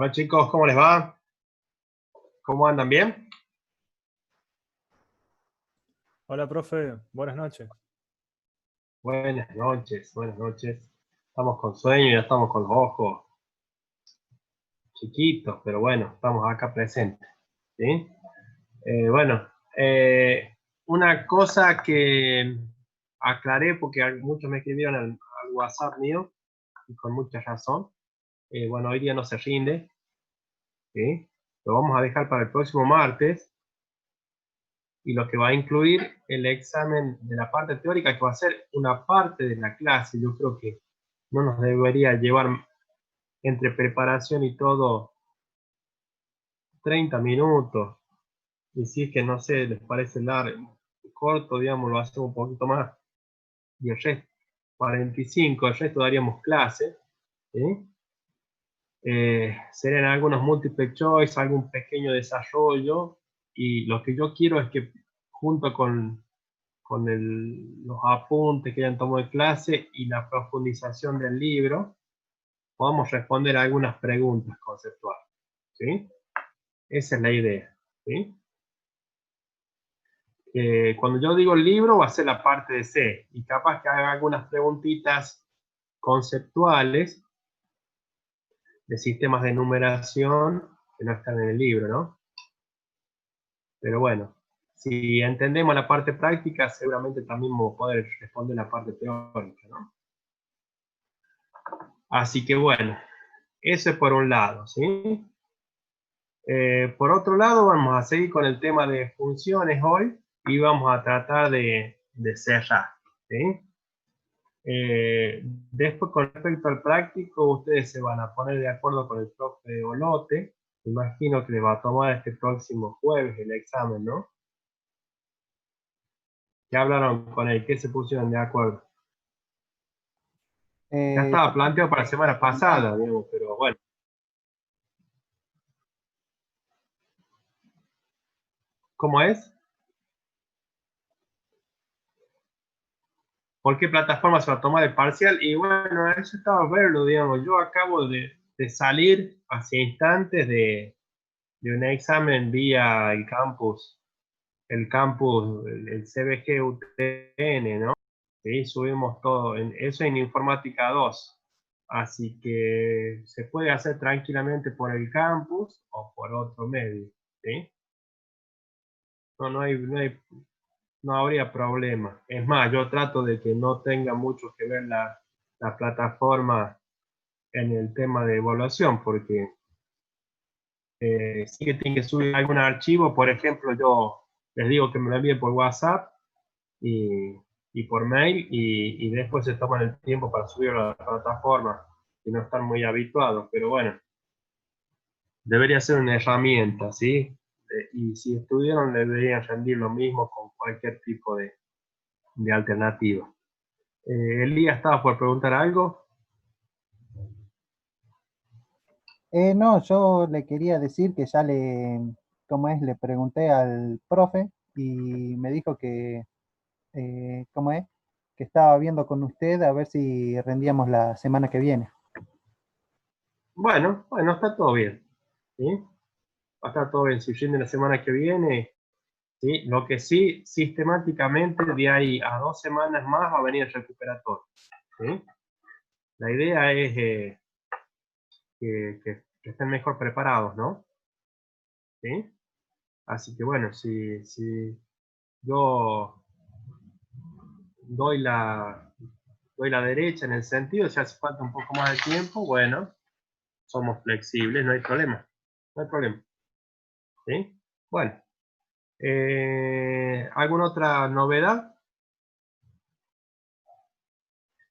Hola chicos, ¿cómo les va? ¿Cómo andan? ¿Bien? Hola, profe. Buenas noches. Buenas noches, buenas noches. Estamos con sueño, ya estamos con los ojos chiquitos, pero bueno, estamos acá presentes. ¿Sí? Bueno, una cosa que aclaré, porque muchos me escribieron al WhatsApp mío, y con mucha razón. Bueno, hoy día no se rinde, ¿sí? Lo vamos a dejar para el próximo martes, y lo que va a incluir el examen de la parte teórica, que va a ser una parte de la clase. Yo creo que no nos debería llevar entre preparación y todo 30 minutos. Y si es que no sé, les parece largo, corto, digamos, lo hacemos un poquito más. Y el resto, 45, el resto daríamos clase. ¿Sí? Serían algunos multiple choice, algún pequeño desarrollo. Y lo que yo quiero es que junto con los apuntes que hayan tomado de clase y la profundización del libro, podamos responder a algunas preguntas conceptuales. ¿Sí? Esa es la idea. ¿Sí? Cuando yo digo el libro, va a ser la parte de C, y capaz que haga algunas preguntitas conceptuales de sistemas de numeración que no están en el libro, ¿no? Pero bueno, si entendemos la parte práctica, seguramente también vamos a poder responder la parte teórica, ¿no? Así que bueno, eso es por un lado, ¿sí? Por otro lado, vamos a seguir con el tema de funciones hoy y vamos a tratar de cerrar, ¿sí? Después, con respecto al práctico, ustedes se van a poner de acuerdo con el profe Olote. Imagino que le va a tomar este próximo jueves el examen, ¿no? ¿Qué hablaron con él? ¿Qué se pusieron de acuerdo? Ya estaba planteado para la semana pasada, digamos, pero bueno. ¿Cómo es? ¿Por qué plataforma se va a tomar el parcial? Y bueno, eso estaba a verlo, digamos. Yo acabo de salir hace instantes de un examen vía el campus, el CBG UTN, ¿no? Sí, subimos todo, eso en Informática 2. Así que se puede hacer tranquilamente por el campus o por otro medio, ¿sí? No habría problema. Es más, yo trato de que no tenga mucho que ver la plataforma en el tema de evaluación, porque sí que tiene que subir algún archivo. Por ejemplo, yo les digo que me lo envíen por WhatsApp y, y por mail, y después se toman el tiempo para subirlo a la plataforma y no están muy habituados. Pero bueno, debería ser una herramienta, ¿sí? Y si estudiaron, deberían rendir lo mismo con cualquier tipo de alternativa. Elías, estaba por preguntar algo. No, yo le quería decir que ya ¿cómo es? Le pregunté al profe y me dijo que, ¿cómo es? Que estaba viendo con usted a ver si rendíamos la semana que viene. Bueno, bueno, está todo bien, ¿sí? Va a estar todo bien. Si rinde la semana que viene, ¿sí? Lo que sí, sistemáticamente, de ahí a 2 semanas más va a venir el recuperatorio, ¿sí? La idea es que estén mejor preparados, ¿no? ¿Sí? Así que bueno, si yo doy doy la derecha en el sentido, si hace falta un poco más de tiempo, bueno, somos flexibles, no hay problema. No hay problema. ¿Sí? Bueno, ¿alguna otra novedad?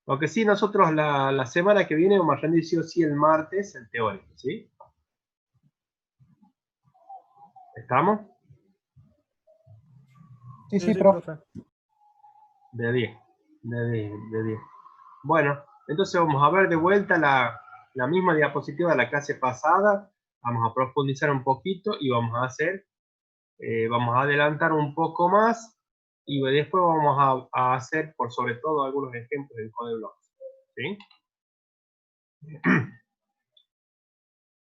Lo que sí, nosotros la semana que viene vamos a rendir sí o sí el martes el teórico, ¿sí? ¿Estamos? Sí, Sí, sí, sí, profe. profe. De 10, de 10. Bueno, entonces vamos a ver de vuelta la misma diapositiva de la clase pasada. Vamos a profundizar un poquito y vamos a vamos a adelantar un poco más, y después vamos a hacer por sobre todo algunos ejemplos en código, ¿sí?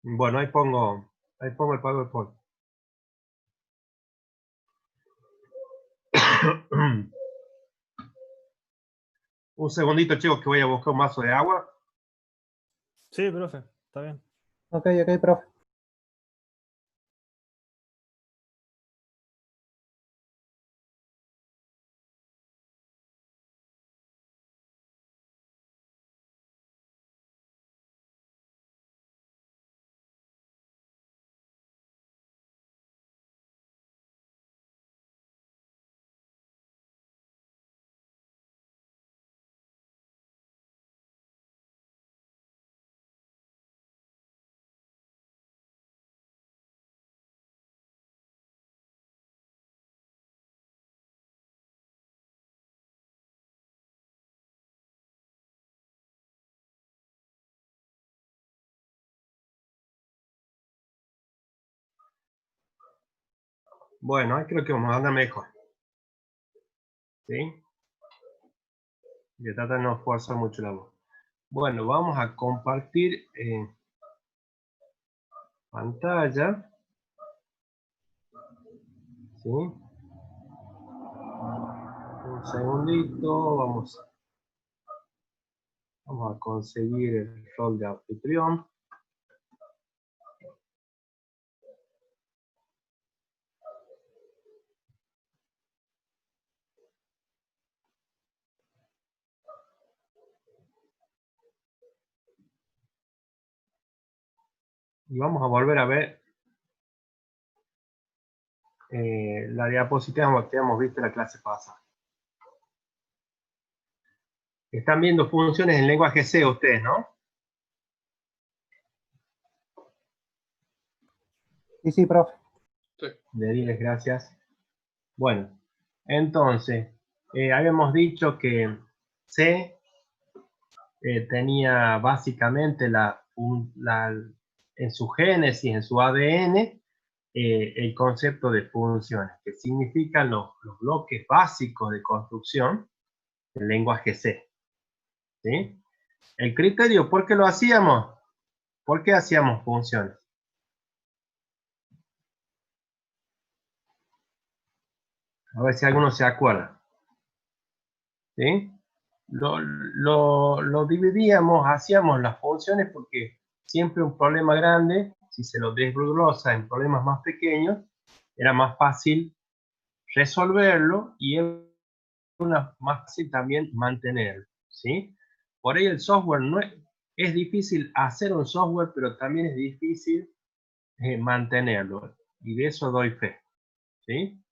Bueno, ahí pongo el PowerPoint. Un segundito, chicos, que voy a buscar un vaso de agua. Sí, profe, está bien. Ok, ok, profe. Bueno, ahí creo que vamos a andar mejor. ¿Sí? Y trata de no forzar mucho la voz. Bueno, vamos a compartir pantalla. ¿Sí? Un segundito, vamos a conseguir el rol de anfitrión. Y vamos a volver a ver la diapositiva que hemos visto en la clase pasada. Están viendo funciones en lenguaje C ustedes, ¿no? Sí, sí, profe. Sí. Deriles, gracias. Bueno, entonces, habíamos dicho que C tenía básicamente en su génesis, en su ADN, el concepto de funciones, que significan los bloques básicos de construcción del lenguaje C. ¿Sí? El criterio, ¿por qué lo hacíamos? ¿Por qué hacíamos funciones? A ver si alguno se acuerda. ¿Sí? Lo dividíamos, hacíamos las funciones porque siempre un problema grande, si se lo desglosa en problemas más pequeños, era más fácil resolverlo y era más fácil también mantenerlo. ¿Sí? Por ahí el software no es difícil hacer un software, pero también es difícil mantenerlo. Y de eso doy fe. ¿Sí?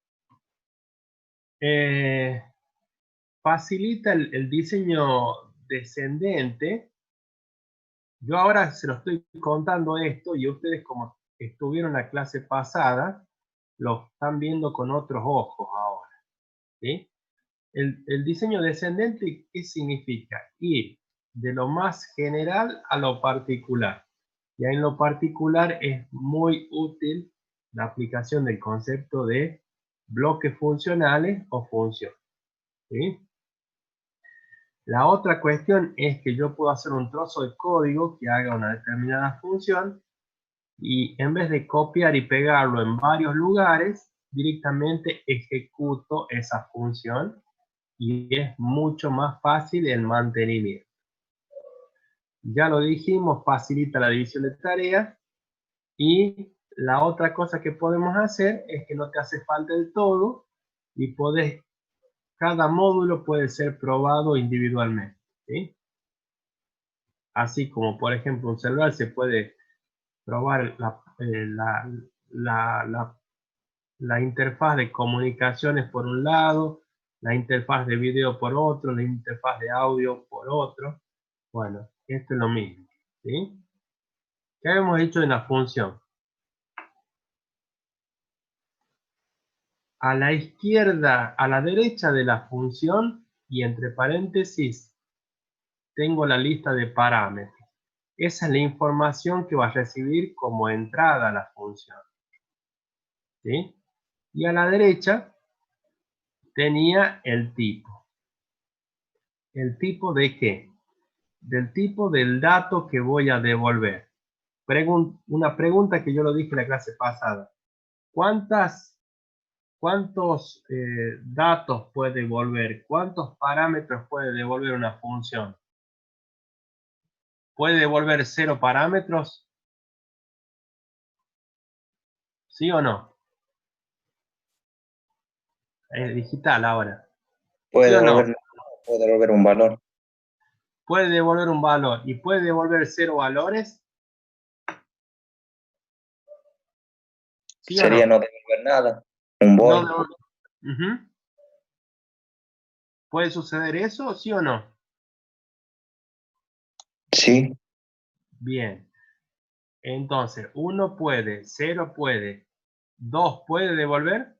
Facilita el diseño descendente. Yo ahora se lo estoy contando esto y ustedes, como estuvieron en la clase pasada, lo están viendo con otros ojos ahora. ¿Sí? El diseño descendente, ¿qué significa? Ir de lo más general a lo particular. Y en lo particular es muy útil la aplicación del concepto de bloques funcionales o función. ¿Sí? La otra cuestión es que yo puedo hacer un trozo de código que haga una determinada función y en vez de copiar y pegarlo en varios lugares, directamente ejecuto esa función y es mucho más fácil el mantenimiento. Ya lo dijimos, facilita la división de tareas y la otra cosa que podemos hacer es que no te hace falta el todo y cada módulo puede ser probado individualmente. ¿Sí? Así como, por ejemplo, un celular se puede probar la interfaz de comunicaciones por un lado, la interfaz de video por otro, la interfaz de audio por otro. Bueno, esto es lo mismo. ¿Sí? ¿Qué habíamos hecho en la función? A la izquierda, a la derecha de la función y entre paréntesis tengo la lista de parámetros. Esa es la información que va a recibir como entrada a la función. ¿Sí? Y a la derecha tenía el tipo. ¿El tipo de qué? Del tipo del dato que voy a devolver. una pregunta que yo lo dije en la clase pasada. ¿Cuántos datos puede devolver? ¿Cuántos parámetros puede devolver una función? ¿Puede devolver 0 parámetros? ¿Sí o no? Es digital ahora. Puede ¿Sí o no? devolver un valor. Puede devolver un valor y puede devolver 0 valores. ¿Sí o Sería no? no devolver nada. Un No void. Ujú. ¿Puede suceder eso? ¿Sí o no? Sí. Bien. Entonces, 1 puede, 0 puede, 2 puede devolver.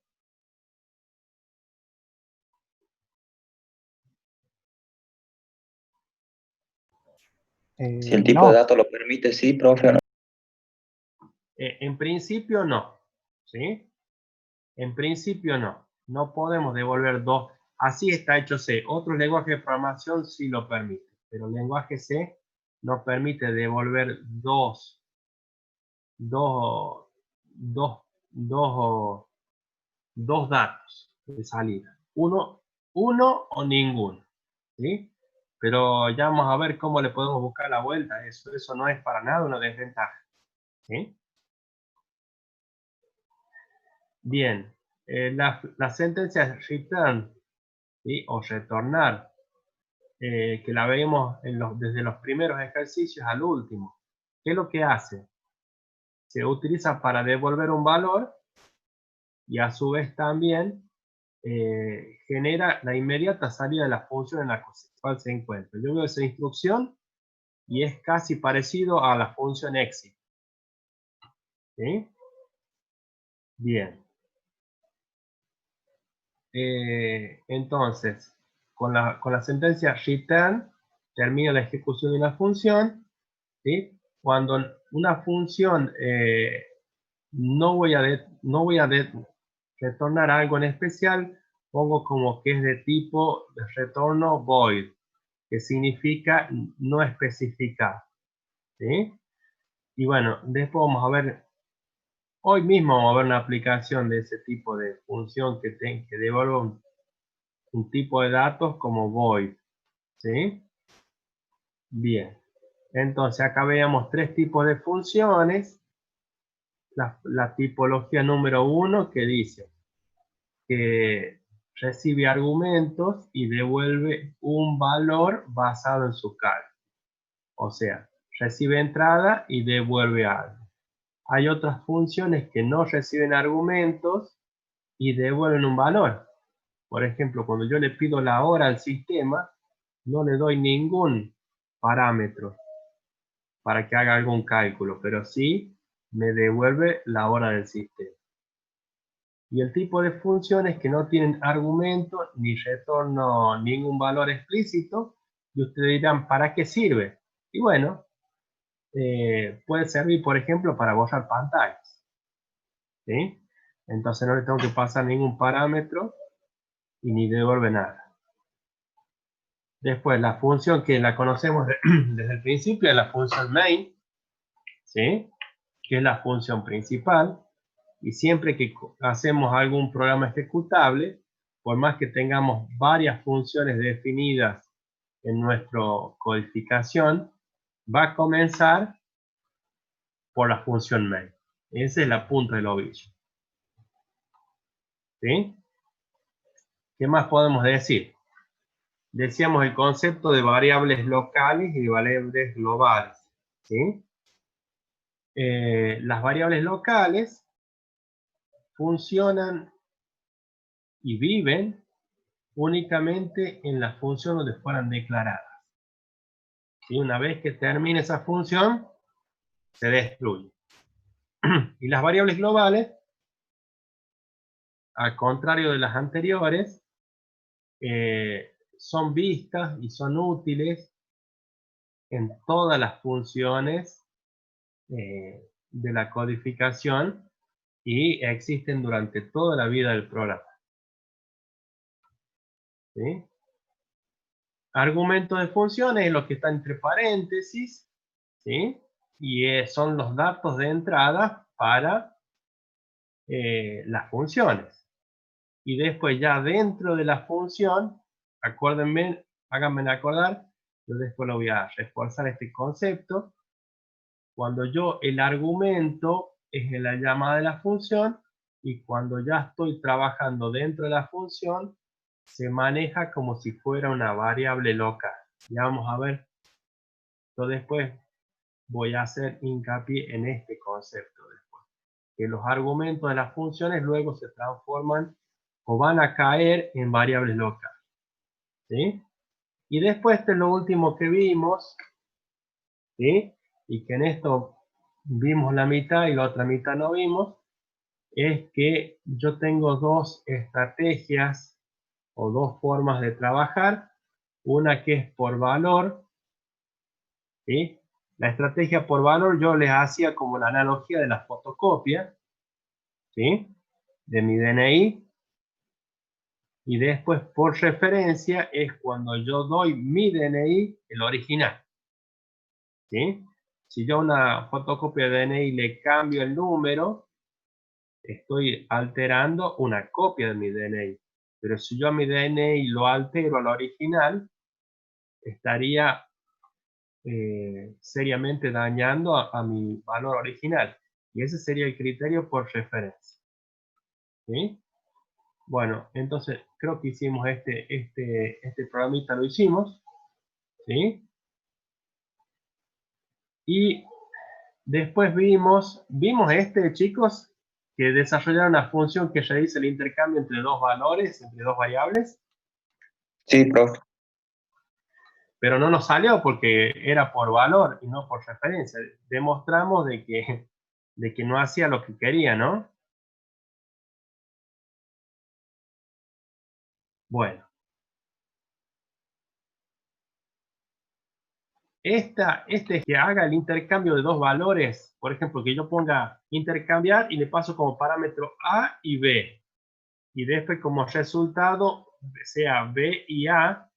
Si el tipo de No, datos lo permite, sí, profe, ¿o no? En principio no. ¿Sí? En principio no. No podemos devolver 2. Así está hecho C. Otros lenguajes de programación sí lo permiten. Pero el lenguaje C no permite devolver dos datos de salida. Uno o ninguno. ¿Sí? Pero ya vamos a ver cómo le podemos buscar la vuelta a eso. Eso no es para nada una desventaja. ¿Sí? Bien. La sentencia return, ¿sí? O retornar, que la vemos desde los primeros ejercicios al último. ¿Qué es lo que hace? Se utiliza para devolver un valor y a su vez también genera la inmediata salida de la función en la cual se encuentra. Yo veo esa instrucción y es casi parecido a la función exit. ¿Sí? Bien. Entonces, con la sentencia return, termina la ejecución de una función. ¿Sí? Cuando una función no voy a retornar algo en especial, pongo como que es de tipo de retorno void, que significa no especificar. ¿Sí? Y bueno, después vamos a ver, hoy mismo vamos a ver una aplicación de ese tipo de función que devuelva un tipo de datos como void. ¿Sí? Bien. Entonces acá veamos 3 tipos de funciones. La tipología número 1 que dice que recibe argumentos y devuelve un valor basado en su cálculo. O sea, recibe entrada y devuelve algo. Hay otras funciones que no reciben argumentos y devuelven un valor. Por ejemplo, cuando yo le pido la hora al sistema, no le doy ningún parámetro para que haga algún cálculo, pero sí me devuelve la hora del sistema. Y el tipo de funciones que no tienen argumento ni retorno ningún valor explícito, y ustedes dirán, ¿para qué sirve? Y bueno, puede servir, por ejemplo, para borrar pantallas. ¿Sí? Entonces no le tengo que pasar ningún parámetro y ni devuelve nada. Después, la función que la conocemos desde el principio es la función main, ¿sí? Que es la función principal. Y siempre que hacemos algún programa ejecutable, por más que tengamos varias funciones definidas en nuestra codificación, va a comenzar por la función main. Esa es la punta del ovillo. ¿Sí? ¿Qué más podemos decir? Decíamos el concepto de variables locales y variables globales. ¿Sí? Las variables locales funcionan y viven únicamente en la función donde fueran declaradas. Y una vez que termine esa función, se destruye. Y las variables globales, al contrario de las anteriores, son vistas y son útiles en todas las funciones de la codificación y existen durante toda la vida del programa. ¿Sí? Argumentos de funciones es lo que está entre paréntesis, ¿sí? y son los datos de entrada para las funciones. Y después ya dentro de la función, acuérdenme, háganme acordar, yo después lo voy a reforzar este concepto. Cuando el argumento es en la llamada de la función, y cuando ya estoy trabajando dentro de la función, se maneja como si fuera una variable local. Ya vamos a ver. Yo después voy a hacer hincapié en este concepto después. Que los argumentos de las funciones luego se transforman o van a caer en variables locales. ¿Sí? Y después este es lo último que vimos. ¿Sí? Y que en esto vimos la mitad y la otra mitad no vimos. Es que yo tengo dos estrategias o dos formas de trabajar. Una que es por valor, ¿sí? La estrategia por valor yo les hacía como la analogía de la fotocopia, ¿sí? De mi DNI. Y después por referencia es cuando yo doy mi DNI, el original, ¿sí? Si yo a una fotocopia de DNI le cambio el número, estoy alterando una copia de mi DNI. Pero si yo a mi DNI lo altero al original, estaría seriamente dañando a mi valor original. Y ese sería el criterio por referencia. ¿Sí? Bueno, entonces creo que hicimos este programita, lo hicimos. ¿Sí? Y después vimos chicos, que desarrollaron una función que realiza el intercambio entre dos valores, entre dos variables. Sí, profe. Pero no nos salió porque era por valor y no por referencia. Demostramos de que no hacía lo que quería, ¿no? Bueno. Que haga el intercambio de dos valores, por ejemplo, que yo ponga intercambiar y le paso como parámetro A y B. Y después como resultado sea B y A,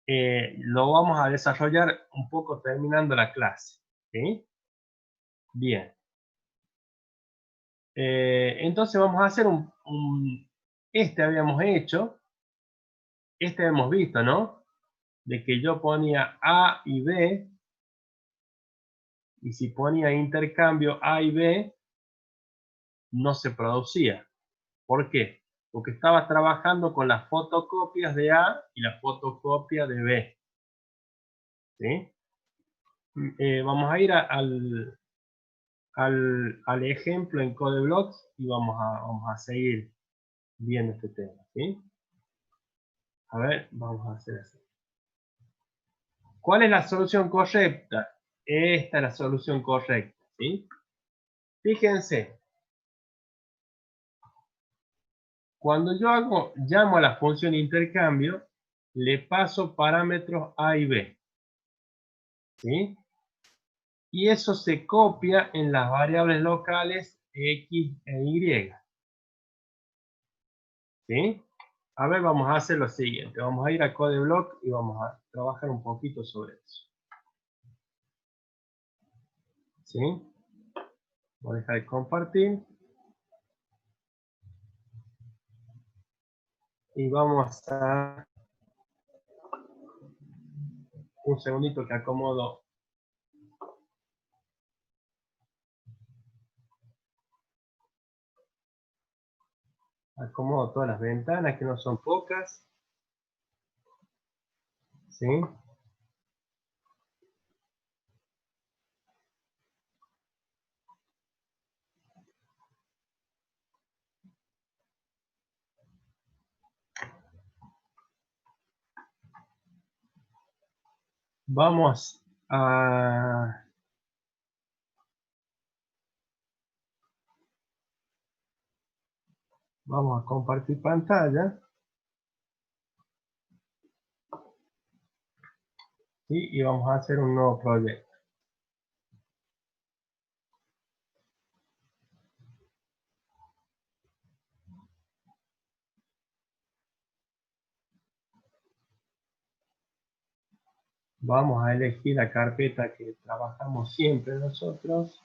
lo vamos a desarrollar un poco terminando la clase. ¿Sí? Bien. Entonces vamos a hacer este habíamos hecho, este hemos visto, ¿no? De que yo ponía A y B, y si ponía intercambio A y B, no se producía. ¿Por qué? Porque estaba trabajando con las fotocopias de A y la fotocopia de B. ¿Sí? Vamos a ir al ejemplo en CodeBlocks y vamos a seguir viendo este tema. ¿Sí? A ver, vamos a hacer así. ¿Cuál es la solución correcta? Esta es la solución correcta. ¿Sí? Fíjense. Cuando yo llamo a la función intercambio, le paso parámetros A y B. ¿Sí? Y eso se copia en las variables locales X e Y. ¿Sí? A ver, vamos a hacer lo siguiente. Vamos a ir a CodeBlock y vamos a trabajar un poquito sobre eso. ¿Sí? Voy a dejar de compartir. Y vamos a... Un segundito que acomodo. Acomodo todas las ventanas, que no son pocas. ¿Sí? Vamos a... Vamos a compartir pantalla. ¿Sí? Y vamos a hacer un nuevo proyecto. Vamos a elegir la carpeta que trabajamos siempre nosotros.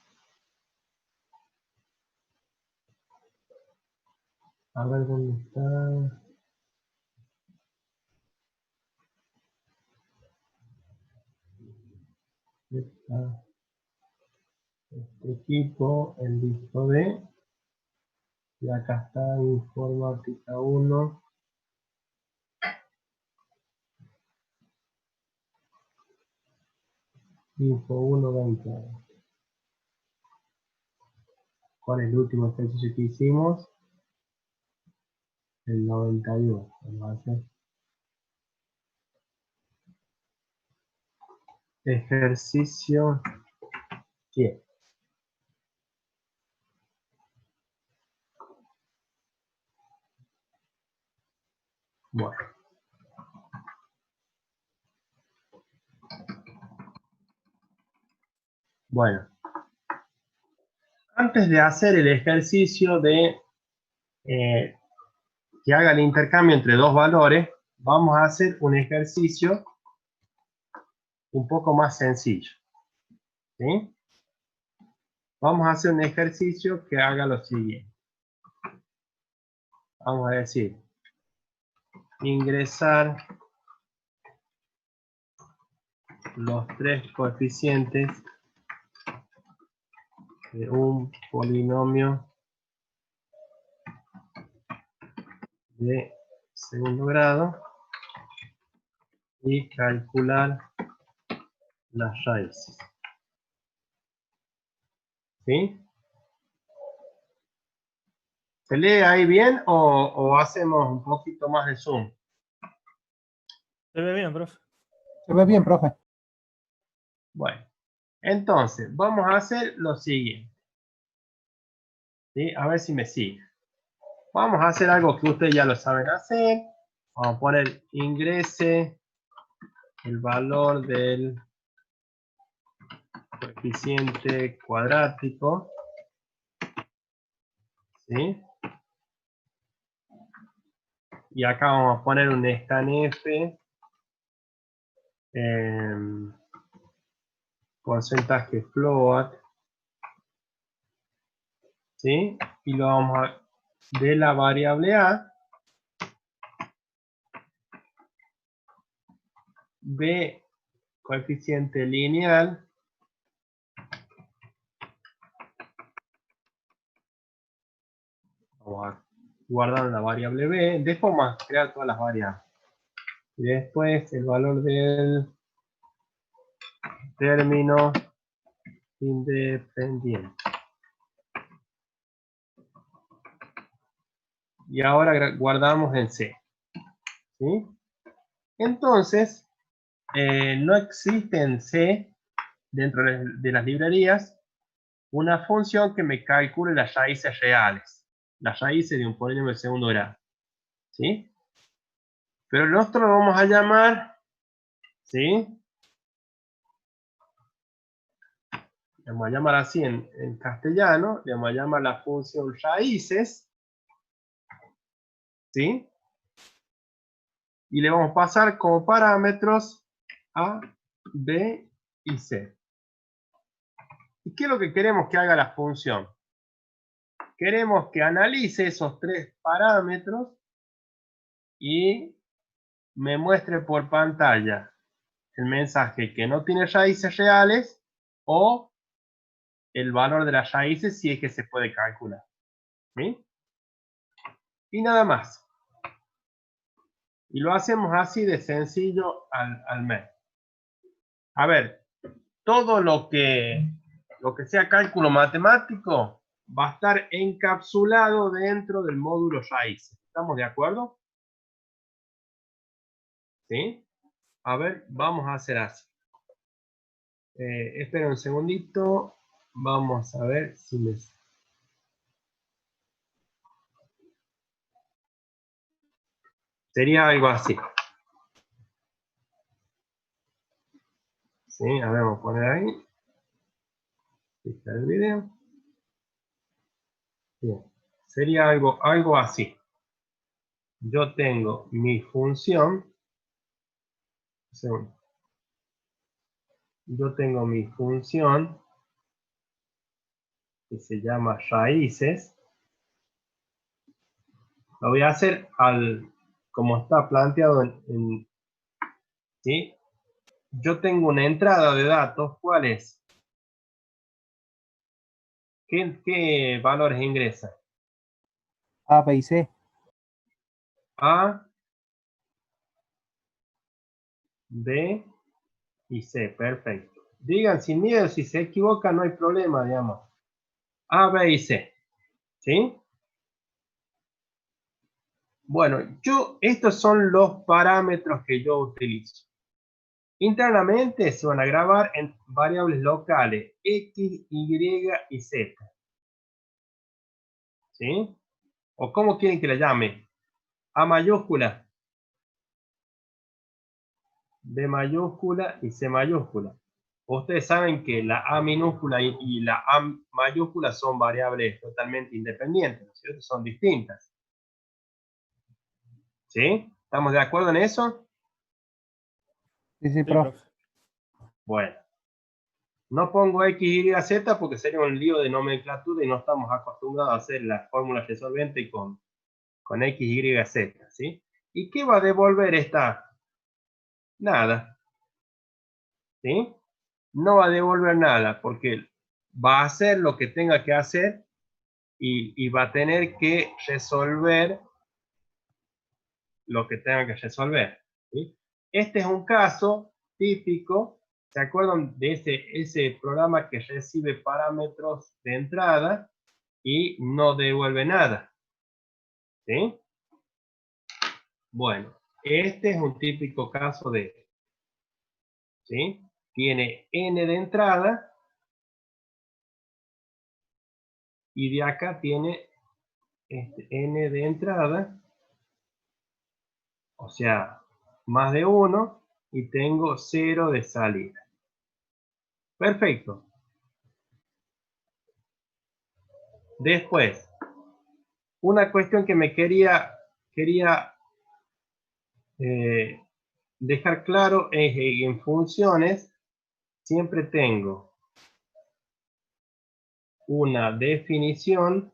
A ver dónde está. Está este equipo, el disco D. Y acá está informática 1. Info 1 20. ¿Cuál es el último ejercicio que hicimos? El 91. Vamos a hacer ejercicio 10. Bueno. Bueno. Antes de hacer el ejercicio de que haga el intercambio entre dos valores, vamos a hacer un ejercicio un poco más sencillo. ¿Sí? Vamos a hacer un ejercicio que haga lo siguiente. Vamos a decir, ingresar los tres coeficientes de un polinomio de segundo grado y calcular las raíces. ¿Sí? ¿Se lee ahí bien o hacemos un poquito más de zoom? Se ve bien, profe. Se ve bien, profe. Bueno, entonces vamos a hacer lo siguiente. ¿Sí? A ver si me sigue. Vamos a hacer algo que ustedes ya lo saben hacer. Vamos a poner ingrese el valor del coeficiente cuadrático. ¿Sí? Y acá vamos a poner un scanf porcentaje float. ¿Sí? Y lo vamos a de la variable A B coeficiente lineal vamos a guardar la variable B, después vamos a crear todas las variables. Y después el valor del término independiente. Y ahora guardamos en C. ¿Sí? Entonces, no existe en C, dentro de las librerías, una función que me calcule las raíces reales. Las raíces de un polinomio de segundo grado. ¿Sí? Pero nosotros lo vamos a llamar, ¿sí? Le vamos a llamar así en castellano, le vamos a llamar la función raíces, ¿sí? Y le vamos a pasar como parámetros A, B y C. ¿Y qué es lo que queremos que haga la función? Queremos que analice esos tres parámetros y me muestre por pantalla el mensaje que no tiene raíces reales o el valor de las raíces si es que se puede calcular. ¿Sí? Y nada más. Y lo hacemos así de sencillo al mes. A ver, todo lo que sea cálculo matemático va a estar encapsulado dentro del módulo raíces. ¿Estamos de acuerdo? ¿Sí? A ver, vamos a hacer así. Espera un segundito. Vamos a ver si me... Sería algo así. ¿Sí? A ver, vamos a poner ahí. Aquí está el video. Bien. Sería algo así. Yo tengo mi función. Segundo. yo tengo mi función que se llama raíces. Lo voy a hacer como está planteado ¿sí? Yo tengo una entrada de datos. ¿Cuál es? ¿Qué valores ingresa? A, B y C. A, B y C. Perfecto. Digan sin miedo, si se equivocan no hay problema, digamos. A, B y C. ¿Sí? Bueno, estos son los parámetros que yo utilizo. Internamente se van a grabar en variables locales X, Y y Z. ¿Sí? ¿O cómo quieren que le llame? A mayúscula, B mayúscula y C mayúscula. Ustedes saben que la A minúscula y la A mayúscula son variables totalmente independientes, ¿no es cierto? Son distintas. ¿Sí? ¿Estamos de acuerdo en eso? Sí, sí, Sí, profe. profe. Bueno. No pongo X, Y, Z porque sería un lío de nomenclatura y no estamos acostumbrados a hacer las fórmulas resolventes con X, Y, Z, ¿sí? ¿Y qué va a devolver esta? Nada, ¿sí? No va a devolver nada porque va a hacer lo que tenga que hacer y va a tener que resolver lo que tenga que resolver, ¿sí? Este es un caso típico. ¿Se acuerdan de ese programa que recibe parámetros de entrada y no devuelve nada? ¿Sí? Bueno, este es un típico caso de, ¿sí? Tiene n de entrada y de acá tiene n de entrada, o sea, más de 1 y tengo 0 de salida. Perfecto. Después, una cuestión que me quería dejar claro es que en funciones siempre tengo una definición,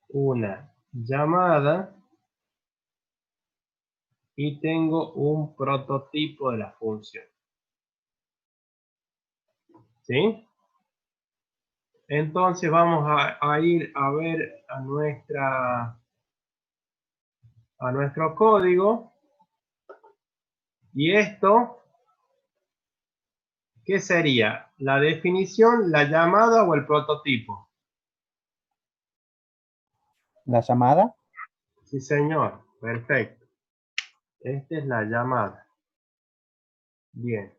una llamada y tengo un prototipo de la función. ¿Sí? Entonces vamos a ir a ver a nuestro código. Y esto, ¿qué sería? ¿La definición, la llamada o el prototipo? La llamada. Sí, señor. Perfecto. Esta es la llamada. Bien.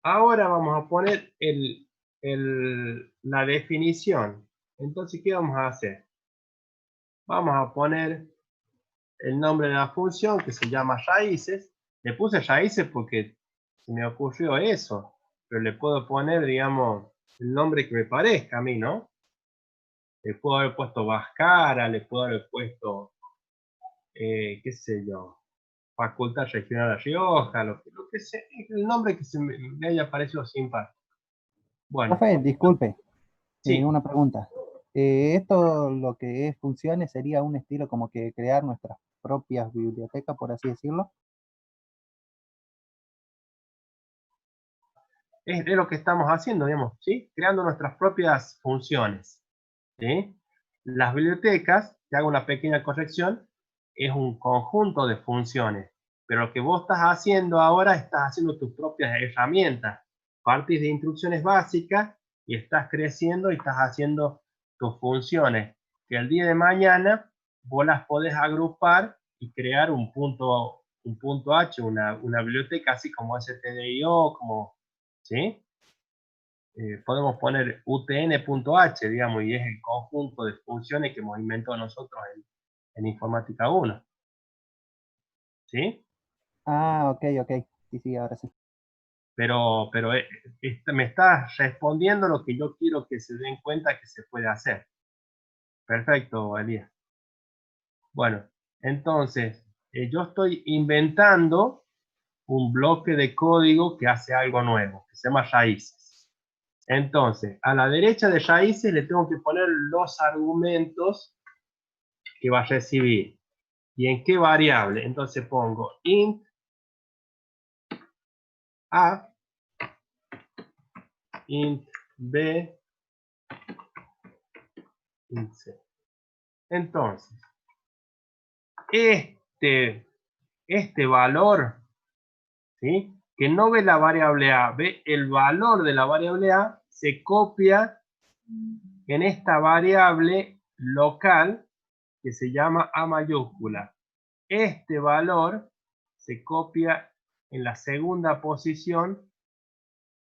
Ahora vamos a poner la definición. Entonces, ¿qué vamos a hacer? Vamos a poner el nombre de la función que se llama raíces. Le puse raíces porque se me ocurrió eso, pero le puedo poner, digamos, el nombre que me parezca a mí, ¿no? Le puedo haber puesto Vascara, le puedo haber puesto, qué sé yo, Facultad Regional de Rioja, lo que sea, el nombre que me haya parecido simpático. Bueno, Profe, disculpe, sí, una pregunta. Esto, lo que es funciones, sería un estilo como que crear nuestras propias bibliotecas, por así decirlo. es lo que estamos haciendo, digamos, ¿sí? Creando nuestras propias funciones, ¿sí? Las bibliotecas, te hago una pequeña corrección, es un conjunto de funciones, pero lo que vos estás haciendo ahora, estás haciendo tus propias herramientas, partís de instrucciones básicas y estás creciendo y estás haciendo tus funciones, que el día de mañana vos las podés agrupar y crear un punto H, una biblioteca así como stdio, como, ¿sí? Podemos poner utn.h, digamos, y es el conjunto de funciones que hemos inventado nosotros en Informática 1. ¿Sí? Ah, ok, ok. Sí, sí, ahora sí. Pero me está respondiendo lo que yo quiero que se den cuenta que se puede hacer. Perfecto, Elías. Bueno, entonces, yo estoy inventando un bloque de código que hace algo nuevo, que se llama raíces. Entonces, a la derecha de raíces le tengo que poner los argumentos que va a recibir. ¿Y en qué variable? Entonces pongo int a, int b, int c. Entonces, este valor, ¿sí?, que no ve la variable a, ve el valor de la variable a, se copia en esta variable local que se llama a mayúscula. Este valor se copia en la segunda posición,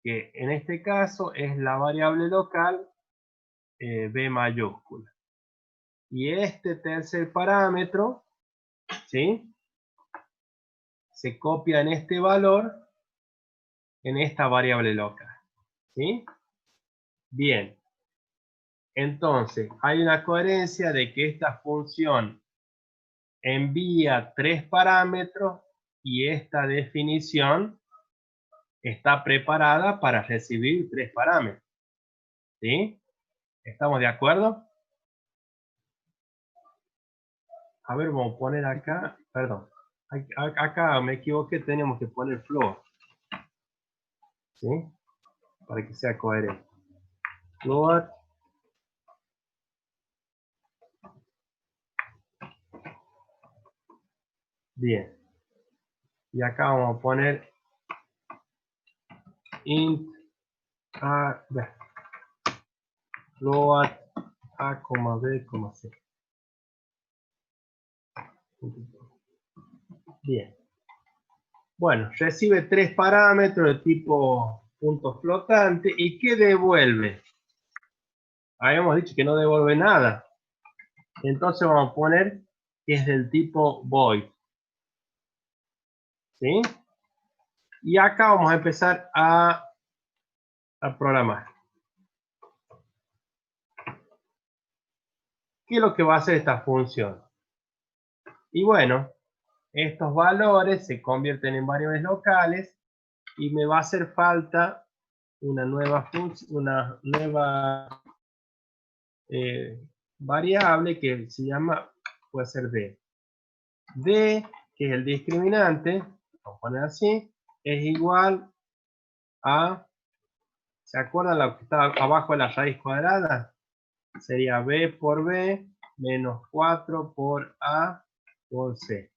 que en este caso es la variable local b mayúscula. Y este tercer parámetro, ¿sí?, se copia en este valor, en esta variable local. ¿Sí? Bien. Entonces, hay una coherencia de que esta función envía 3 parámetros y esta definición está preparada para recibir 3 parámetros. ¿Sí? ¿Estamos de acuerdo? A ver, vamos a poner acá, perdón. Acá me equivoqué, tenemos que poner float. ¿Sí? Para que sea coherente. Float. Bien. Y acá vamos a poner int a, float a, b, c. Bien. Bueno, recibe 3 parámetros de tipo punto flotante. ¿Y qué devuelve? Habíamos dicho que no devuelve nada. Entonces vamos a poner que es del tipo void. ¿Sí? Y acá vamos a empezar a programar. ¿Qué es lo que va a hacer esta función? Y bueno, estos valores se convierten en variables locales y me va a hacer falta una nueva variable que se llama, puede ser d. D, que es el discriminante, vamos a poner así, es igual a, ¿se acuerdan lo que está abajo de la raíz cuadrada? Sería b por b menos 4 por a por c.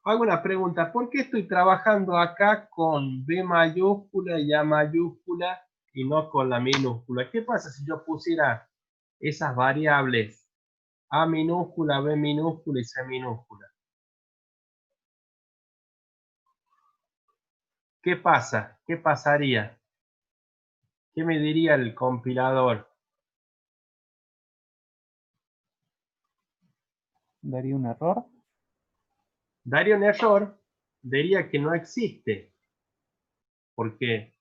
Hago una pregunta, ¿por qué estoy trabajando acá con b mayúscula y a mayúscula y no con la minúscula? ¿Qué pasa si yo pusiera esas variables a minúscula, b minúscula y c minúscula? ¿Qué pasa? ¿Qué pasaría? ¿Qué me diría el compilador? ¿Daría un error? Daría un error, diría que no existe. Porque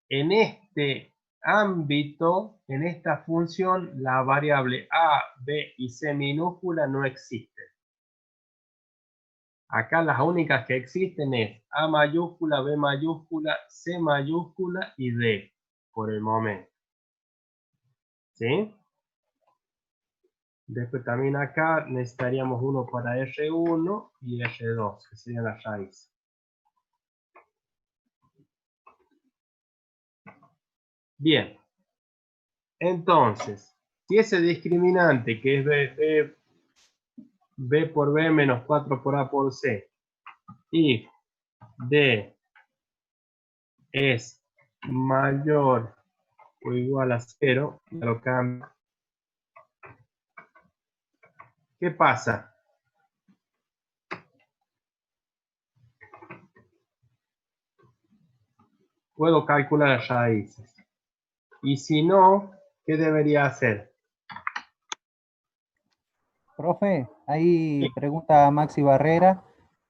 en este ámbito, en esta función, la variable a, b y c minúscula no existe. Acá las únicas que existen es a mayúscula, b mayúscula, c mayúscula y d, por el momento. ¿Sí? Después también acá necesitaríamos uno para R1 y R2, que serían las raíces. Bien. Entonces, si ese discriminante que es b por b menos 4 por a por c, y d es mayor o igual a 0, lo cambio. ¿Qué pasa? Puedo calcular las raíces. Y si no, ¿qué debería hacer? Profe, ahí Sí. pregunta Maxi Barrera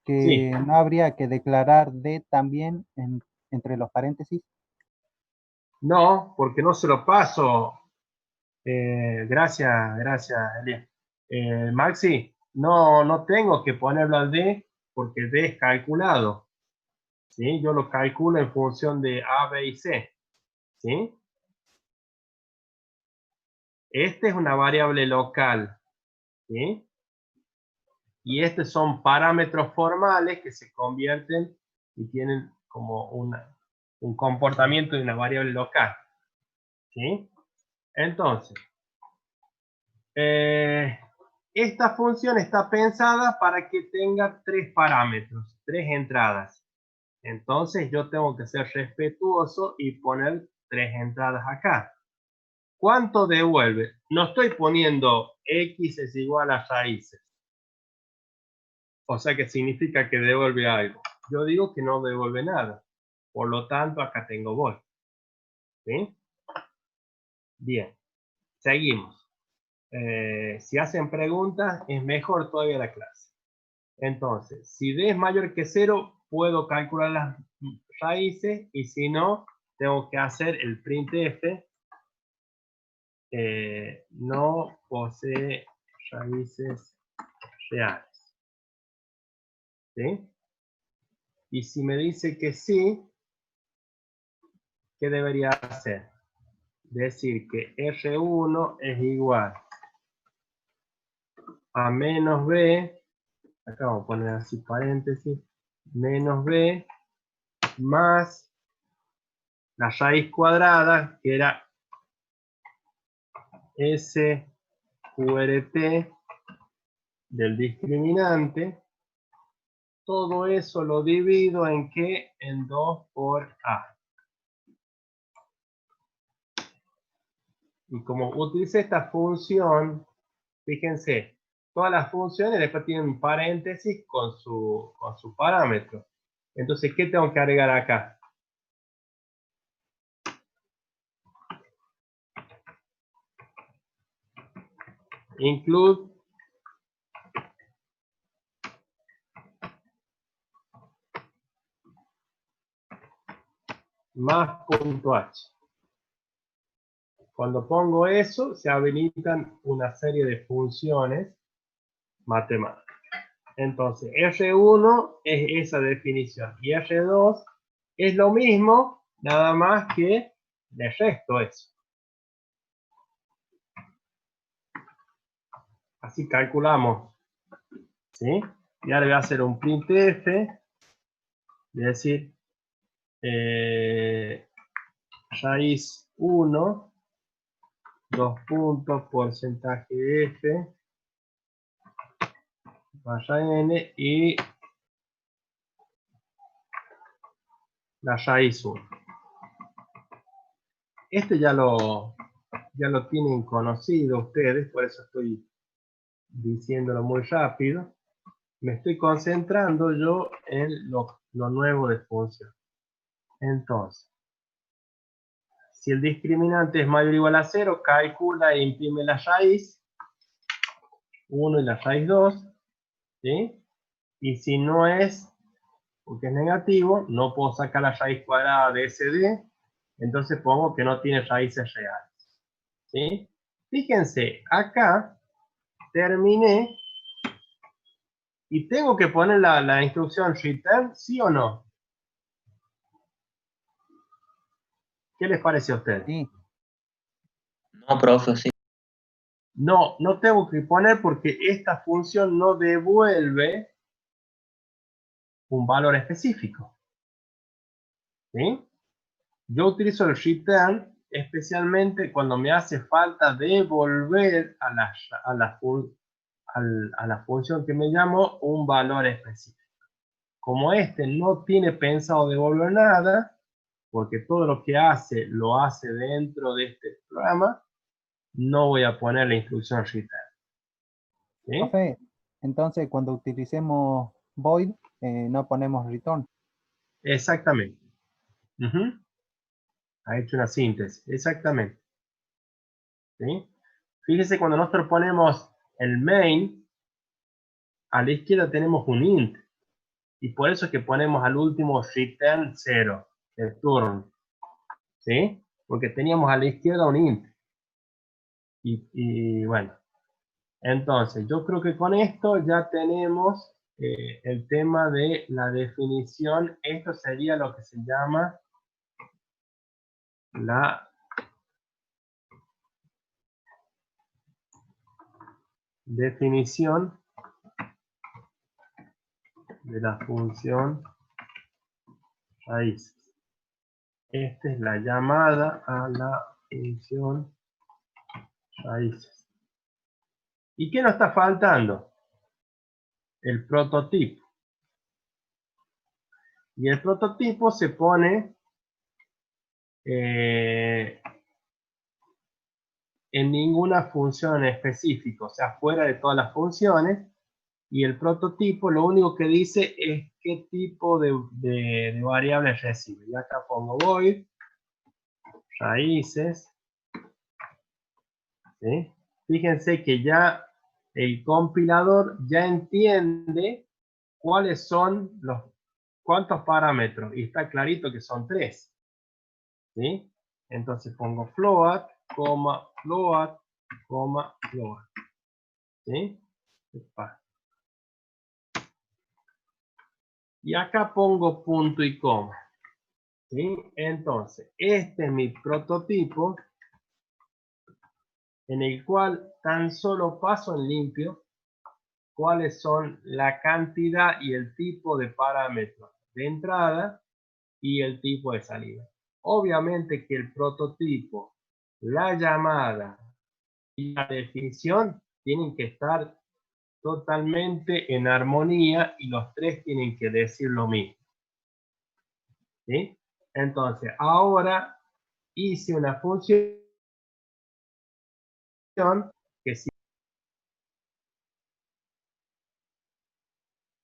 que Sí. no habría que declarar D también entre los paréntesis. No, porque no se lo paso. Gracias, Elias. Maxi, no tengo que ponerlo al D porque D es calculado. ¿sí? Yo lo calculo en función de A, B y C, ¿sí? Este es una variable local, ¿sí? Y estos son parámetros formales que se convierten y tienen como un comportamiento de una variable local, ¿sí? Entonces, esta función está pensada para que tenga 3 parámetros, 3 entradas. Entonces yo tengo que ser respetuoso y poner 3 entradas acá. ¿Cuánto devuelve? No estoy poniendo x es igual a raíces. O sea que significa que devuelve algo. Yo digo que no devuelve nada. Por lo tanto, acá tengo void. ¿Sí? Bien. Seguimos. Si hacen preguntas, es mejor todavía la clase. Entonces, si d es mayor que 0, puedo calcular las raíces, y si no, tengo que hacer el printf. No posee raíces reales. ¿Sí? Y si me dice que sí, ¿qué debería hacer? Decir que R1 es igual a menos B, acá vamos a poner así paréntesis, menos B más la raíz cuadrada, que era SQRT del discriminante. Todo eso lo divido en ¿qué? En 2 por A. Y como utilicé esta función, fíjense, todas las funciones después tienen paréntesis con su parámetro. Entonces, ¿qué tengo que agregar acá? Include más punto H. Cuando pongo eso, se habilitan una serie de funciones matemáticas. Entonces, R1 es esa definición. Y R2 es lo mismo, nada más que le resto eso. Así calculamos. ¿Sí? Y ahora voy a hacer un printf. Voy a decir raíz 1, 2 puntos, porcentaje de f, barra n, y la raíz 1. Este ya lo tienen conocido ustedes, por eso estoy diciéndolo muy rápido. Me estoy concentrando yo en lo nuevo de función. Entonces, si el discriminante es mayor o igual a 0, calcula e imprime la raíz 1 y la raíz 2, ¿sí? Y si no es, porque es negativo, no puedo sacar la raíz cuadrada de SD, entonces pongo que no tiene raíces reales, ¿sí? Fíjense, acá terminé y tengo que poner la instrucción return, ¿sí o no? ¿Qué les parece a ustedes? Sí, No, profe, sí. No, no tengo que poner porque esta función no devuelve un valor específico, ¿sí? Yo utilizo el return especialmente cuando me hace falta devolver a la función que me llamo un valor específico. Como este no tiene pensado devolver nada, porque todo lo que hace lo hace dentro de este programa, no voy a poner la instrucción return. ¿Sí? profe, entonces cuando utilicemos void, no ponemos return. Exactamente. Ha hecho una síntesis, exactamente. ¿Sí? Fíjese, cuando nosotros ponemos el main, a la izquierda tenemos un int, y por eso es que ponemos al último return 0, el turn, ¿sí? Porque teníamos a la izquierda un int. Y bueno, entonces yo creo que con esto ya tenemos el tema de la definición. Esto sería lo que se llama la definición de la función raíces. Esta es la llamada a la función raíces. ¿Y qué nos está faltando? El prototipo. Y el prototipo se pone en ninguna función específica, o sea, fuera de todas las funciones. Y el prototipo lo único que dice es qué tipo de variable recibe. Y acá pongo void raíces. ¿Sí? Fíjense que ya el compilador ya entiende cuáles son cuántos parámetros. Y está clarito que son 3. ¿Sí? Entonces pongo float, float, float. ¿Sí? Y acá pongo punto y coma. ¿Sí? Entonces, este es mi prototipo en el cual tan solo paso en limpio cuáles son la cantidad y el tipo de parámetros de entrada y el tipo de salida. Obviamente que el prototipo, la llamada y la definición tienen que estar totalmente en armonía y los tres tienen que decir lo mismo. ¿Sí? Entonces, ahora hice una función que si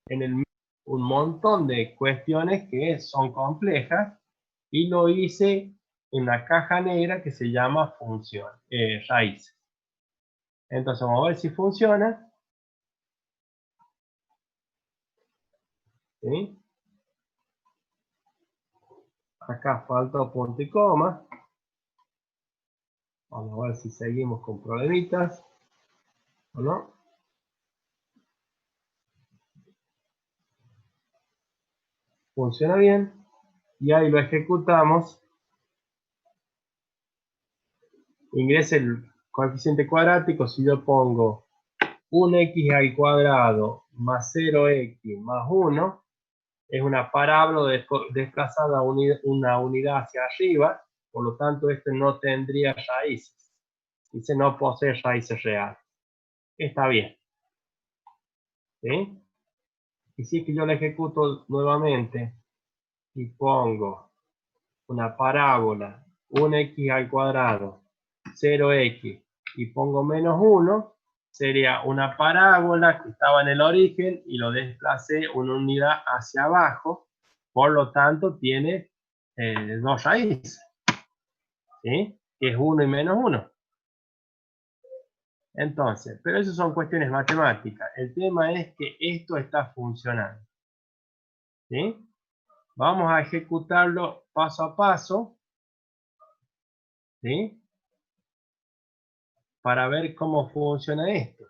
en un montón de cuestiones que son complejas y lo hice en una caja negra que se llama función, raíces. Entonces vamos a ver si funciona. ¿Sí? Acá falta punto y coma. Vamos a ver si seguimos con problemitas o no. Funciona bien. Y ahí lo ejecutamos. Ingrese el coeficiente cuadrático. Si yo pongo 1x al cuadrado más 0x más 1, es una parábola desplazada una unidad hacia arriba, por lo tanto este no tendría raíces. Dice no posee raíces reales. Está bien. ¿Sí? Y si es que yo la ejecuto nuevamente y pongo una parábola 1x al cuadrado 0x y pongo menos 1, sería una parábola que estaba en el origen y lo desplacé una unidad hacia abajo, por lo tanto tiene dos raíces, ¿sí? Que es 1 y menos 1. Entonces, pero eso son cuestiones matemáticas. El tema es que esto está funcionando. ¿Sí? Vamos a ejecutarlo paso a paso. ¿Sí? Para ver cómo funciona esto.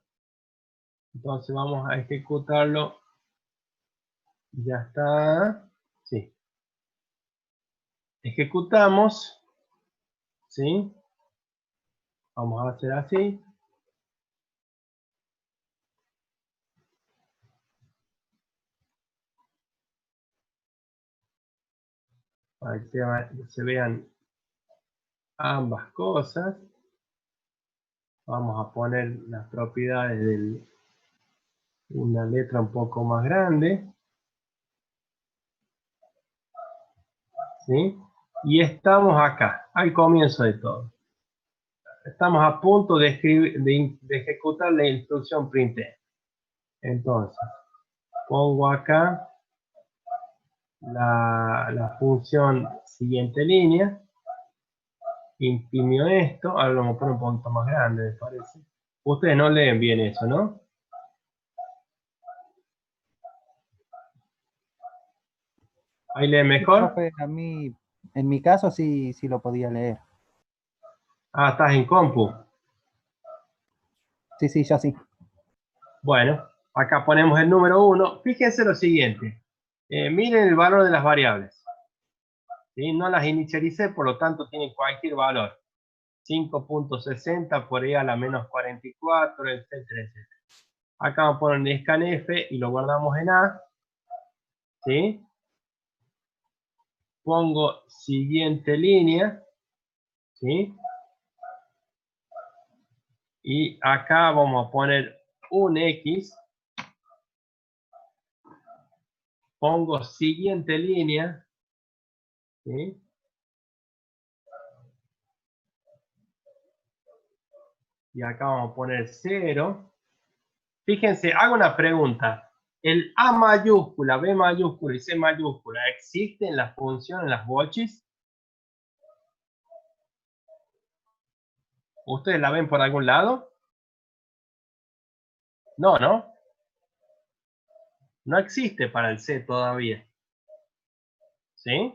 Entonces vamos a ejecutarlo. Ya está. Sí. Ejecutamos. ¿Sí? Vamos a hacer así. Para que se vean ambas cosas. Vamos a poner las propiedades de una letra un poco más grande. ¿Sí? Y estamos acá, al comienzo de todo. Estamos a punto de ejecutar la instrucción printf. Entonces, pongo acá la función siguiente línea, imprimió esto, ahora lo vamos a poner un poquito más grande, me parece. Ustedes no leen bien eso, ¿no? ¿Ahí leen mejor? Profe, a mí, en mi caso sí lo podía leer. Ah, estás en compu. Sí, yo sí. Bueno, Acá ponemos el número 1. Fíjense lo siguiente. Miren el valor de las variables. ¿Sí? No las inicialicé, por lo tanto tienen cualquier valor. 5.60 por ahí a la menos 44, etcétera, etcétera. Acá vamos a poner el scanf y lo guardamos en A. ¿Sí? Pongo siguiente línea. ¿Sí? Y acá vamos a poner un X. Pongo siguiente línea. ¿Sí? Y acá vamos a poner 0. Fíjense, hago una pregunta. ¿El A mayúscula, B mayúscula y C mayúscula existen en la función, en las bochis? ¿Ustedes la ven por algún lado? No, ¿no? No existe para el C todavía. ¿Sí?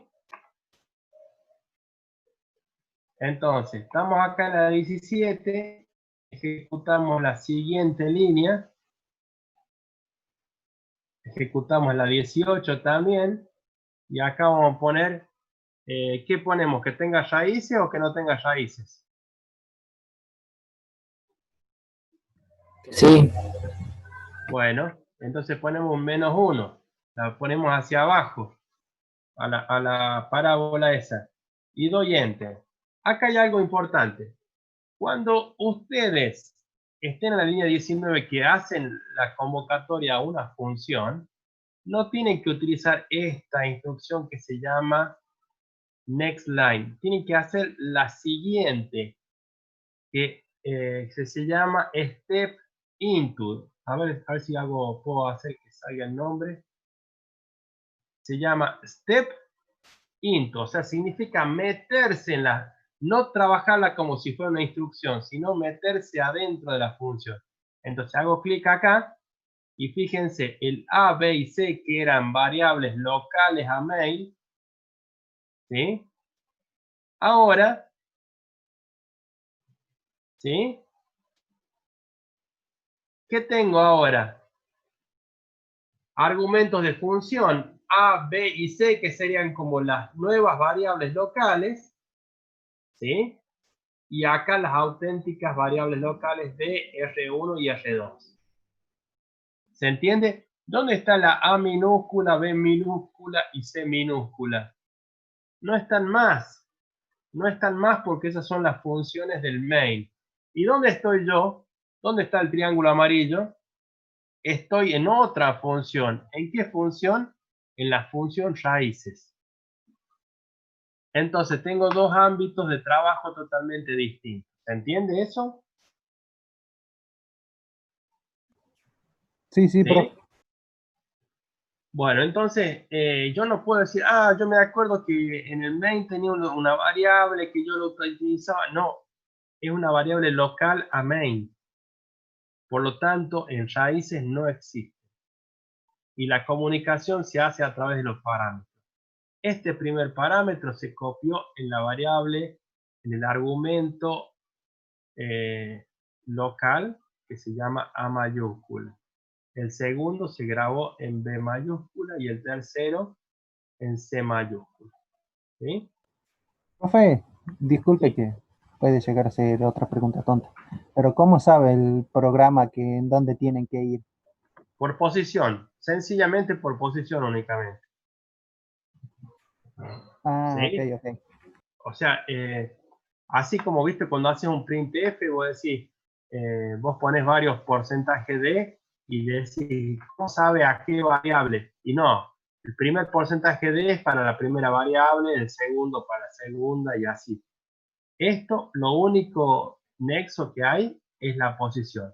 Entonces, estamos acá en la 17. Ejecutamos la siguiente línea. Ejecutamos la 18 también. Y acá vamos a poner, ¿qué ponemos? ¿Que tenga raíces o que no tenga raíces? Sí, Bueno, entonces ponemos un -1. La ponemos hacia abajo, a la parábola esa. Y doy Enter. Acá hay algo importante. Cuando ustedes estén en la línea 19 que hacen la convocatoria a una función, no tienen que utilizar esta instrucción que se llama next line. Tienen que hacer la siguiente, que se llama step into. A ver si puedo hacer que salga el nombre. Se llama step into, o sea, significa meterse en la, no trabajarla como si fuera una instrucción, sino meterse adentro de la función. Entonces hago clic acá y fíjense, el A, B y C, que eran variables locales a main, ¿sí? Ahora, ¿sí? ¿Qué tengo ahora? Argumentos de función A, B y C, que serían como las nuevas variables locales, ¿sí? Y acá las auténticas variables locales de R1 y R2. ¿Se entiende? ¿Dónde está la A minúscula, B minúscula y C minúscula? No están más. No están más porque esas son las funciones del main. ¿Y dónde estoy yo? ¿Dónde está el triángulo amarillo? Estoy en otra función. ¿En qué función? En la función raíces. Entonces tengo dos ámbitos de trabajo totalmente distintos. ¿Se entiende eso? Sí, sí, ¿Sí? profe. Bueno, entonces yo no puedo decir, yo me acuerdo que en el main tenía una variable que yo lo utilizaba. No, es una variable local a main. Por lo tanto, en raíces no existe. Y la comunicación se hace a través de los parámetros. Este primer parámetro se copió en la variable, en el argumento local que se llama A mayúscula. El segundo se grabó en B mayúscula y el tercero en C mayúscula. ¿Sí? Profe, disculpe ¿Sí? que puede llegar a ser otra pregunta tonta, pero ¿cómo sabe el programa que en dónde tienen que ir? Por posición, sencillamente por posición únicamente. Ah, ok, ¿Sí? ok. O sea, así como viste cuando haces un printf, vos decís, vos pones varios porcentajes de y decís, ¿cómo sabe a qué variable? Y no, el primer porcentaje de es para la primera variable, el segundo para la segunda y así. Esto, lo único nexo que hay es la posición.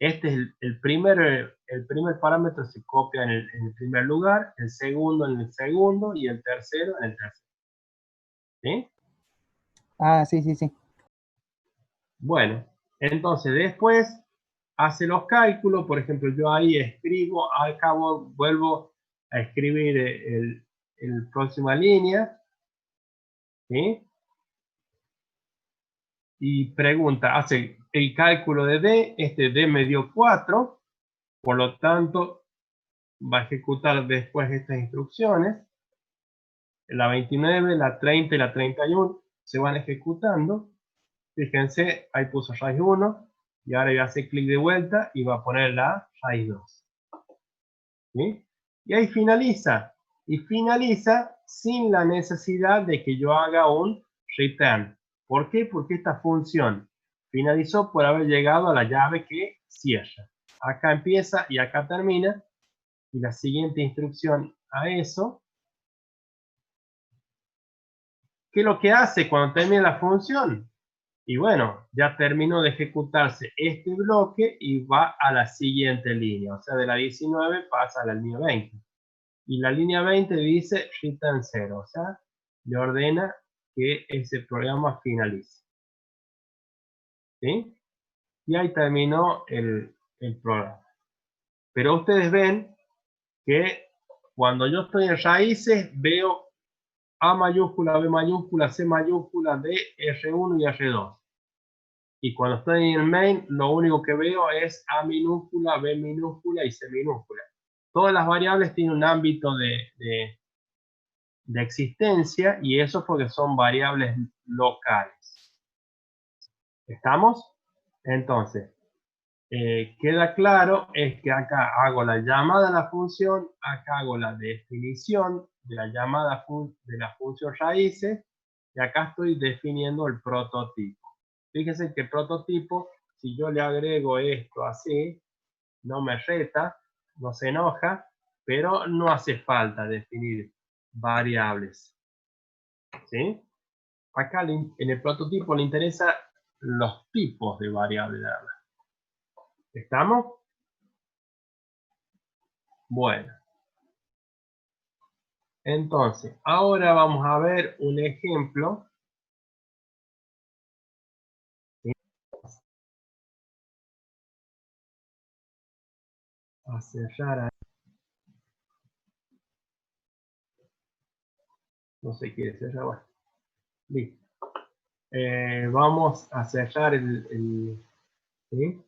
Este es el primer parámetro, se copia en el primer lugar, el segundo en el segundo y el tercero en el tercero. ¿Sí? Ah, sí, sí, sí. Bueno, entonces después hace los cálculos, por ejemplo, yo ahí escribo, al cabo vuelvo a escribir el próxima línea, ¿sí? Y pregunta, hace el cálculo de D, este D me dio 4, Por lo tanto, va a ejecutar después estas instrucciones. La 29, la 30 y la 31 se van ejecutando. Fíjense, ahí puso raíz 1 y ahora voy a hacer clic de vuelta y va a poner la raíz 2. ¿Sí? Y ahí finaliza. Y finaliza sin la necesidad de que yo haga un return. ¿Por qué? Porque esta función finalizó por haber llegado a la llave que cierra. Acá empieza y acá termina. Y la siguiente instrucción a eso, ¿qué es lo que hace cuando termina la función? Y bueno, ya terminó de ejecutarse este bloque y va a la siguiente línea. O sea, de la 19 pasa a la línea 20. Y la línea 20 dice return 0. O sea, le ordena que ese programa finalice. ¿Sí? Y ahí terminó el programa. Pero ustedes ven que cuando yo estoy en raíces, veo A mayúscula, B mayúscula, C mayúscula, D, R1 y R2. Y cuando estoy en el main, lo único que veo es A minúscula, B minúscula y C minúscula. Todas las variables tienen un ámbito de existencia y eso porque son variables locales. ¿Estamos? Entonces, queda claro es que acá hago la llamada a la función, acá hago la definición de la llamada de la función raíces y acá estoy definiendo el prototipo. Fíjense que el prototipo, si yo le agrego esto así, no me reta, no se enoja, pero no hace falta definir variables. ¿Sí? Acá en el prototipo le interesa los tipos de variables. ¿Estamos? Bueno. Entonces, ahora vamos a ver un ejemplo. ¿Sí? A cerrar ahí. No se quiere cerrar. Bueno, listo. Vamos a cerrar ¿sí?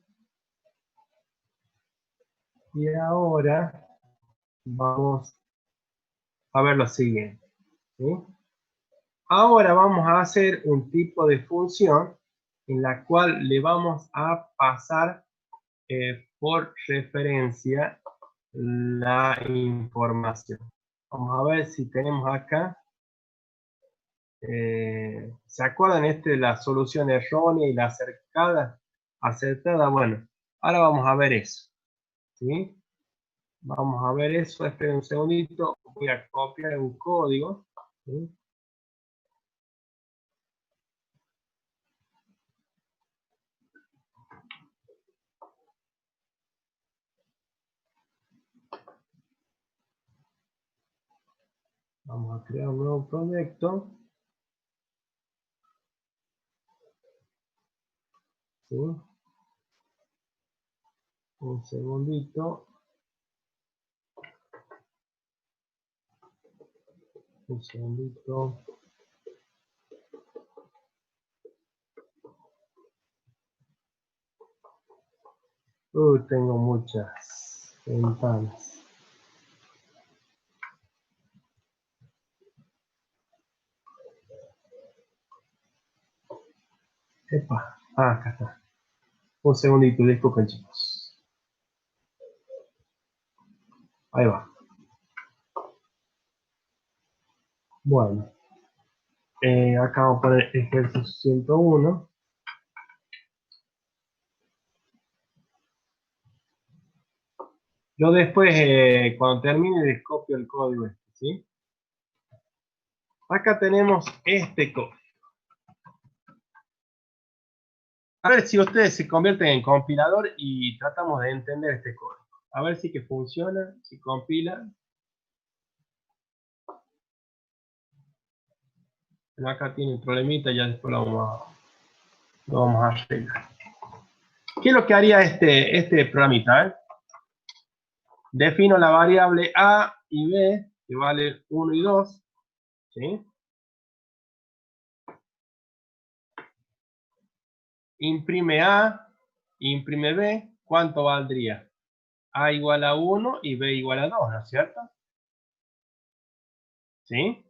Y ahora vamos a ver lo siguiente. ¿Sí? Ahora vamos a hacer un tipo de función en la cual le vamos a pasar por referencia la información. Vamos a ver si tenemos acá. ¿Se acuerdan de la solución errónea y la acertada? Bueno, ahora vamos a ver eso. ¿Sí? Vamos a ver eso. Esperen un segundito. Voy a copiar un código. ¿Sí? Vamos a crear un nuevo proyecto. ¿Sí? Un segundito. Un segundito. Tengo muchas ventanas. Epa. Acá está. Un segundito, disculpen chicos. Ahí va. Bueno. Acá vamos a poner ejercicio 101. Yo después, cuando termine, les copio el código este, ¿sí? Acá tenemos este código. A ver si ustedes se convierten en compilador y tratamos de entender este código. A ver si que funciona, si compila. Pero acá tiene un problemita, ya después lo vamos a arreglar. ¿Qué es lo que haría este programita? Defino la variable A y B, que vale 1 y 2. ¿Sí? Imprime A, imprime B, ¿cuánto valdría? A igual a 1 y B igual a 2, ¿no es cierto? ¿Sí?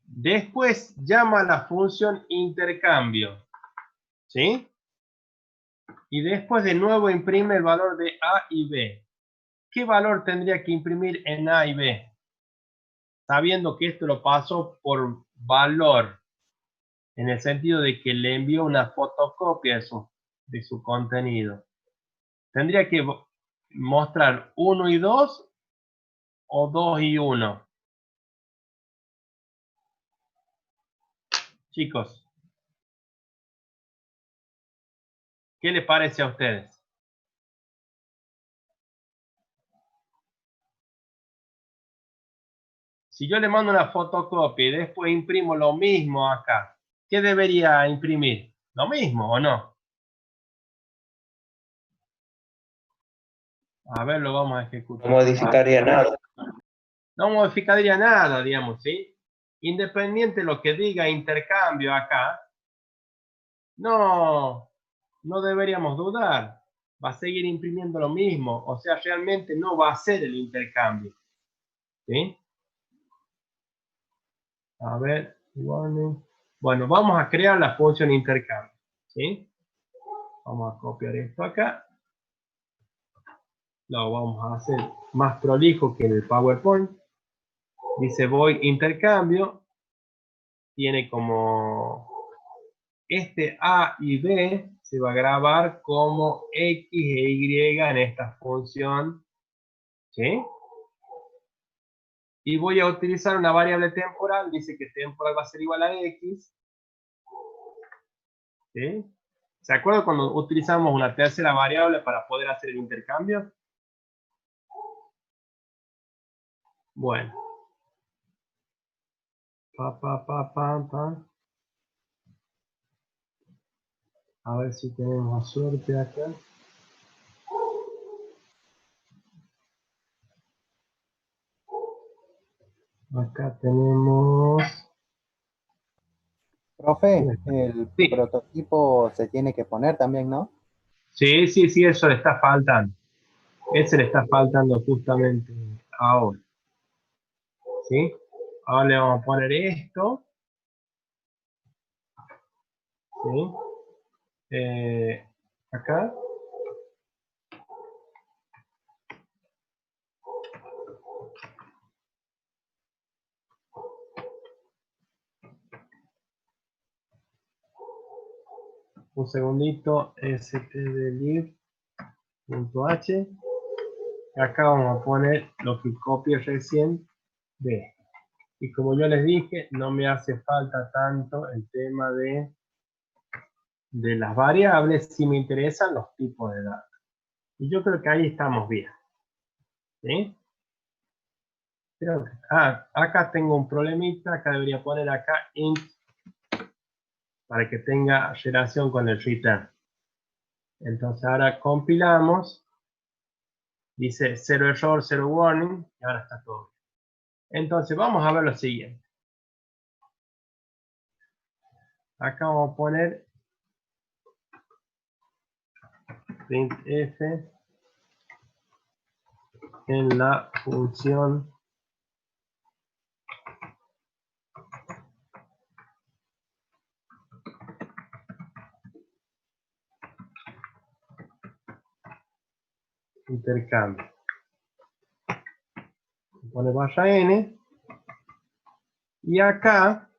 Después llama a la función intercambio. ¿Sí? Y después de nuevo imprime el valor de A y B. ¿Qué valor tendría que imprimir en A y B? Sabiendo que esto lo pasó por valor, en el sentido de que le envió una fotocopia de su contenido. Tendría que mostrar 1 y 2 o 2 y 1. Chicos, ¿qué les parece a ustedes? Si yo le mando una fotocopia y después imprimo lo mismo acá, ¿qué debería imprimir? ¿Lo mismo o no? A ver, lo vamos a ejecutar. No modificaría nada. No modificaría nada, digamos, ¿sí? Independiente de lo que diga intercambio acá, no deberíamos dudar. Va a seguir imprimiendo lo mismo. O sea, realmente no va a ser el intercambio. ¿Sí? A ver, warning. Bueno, vamos a crear la función intercambio. ¿Sí? Vamos a copiar esto acá. Lo vamos a hacer más prolijo que en el PowerPoint. Dice void intercambio. Tiene como este A y B se va a grabar como X e Y en esta función. ¿Sí? Y voy a utilizar una variable temporal. Dice que temporal va a ser igual a X. ¿Sí? ¿Se acuerdan cuando utilizamos una tercera variable para poder hacer el intercambio? Bueno. A ver si tenemos suerte acá. Acá tenemos... Profe, el Sí, prototipo se tiene que poner también, ¿no? sí, sí, sí, eso le está faltando. Ese le está faltando justamente ahora. ¿Sí? Ahora le vamos a poner esto. ¿Sí? Acá. Un segundito. stdlib.h. Acá vamos a poner lo que copié recién de. Y como yo les dije, no me hace falta tanto el tema de las variables, si me interesan los tipos de datos. Y yo creo que ahí estamos bien. ¿Sí? Acá tengo un problemita, acá debería poner acá int para que tenga relación con el return. Entonces ahora compilamos, dice 0 error, 0 warning, y ahora está todo. Entonces vamos a ver lo siguiente. Acá vamos a poner printf en la función intercambio. Pone barra n. Y acá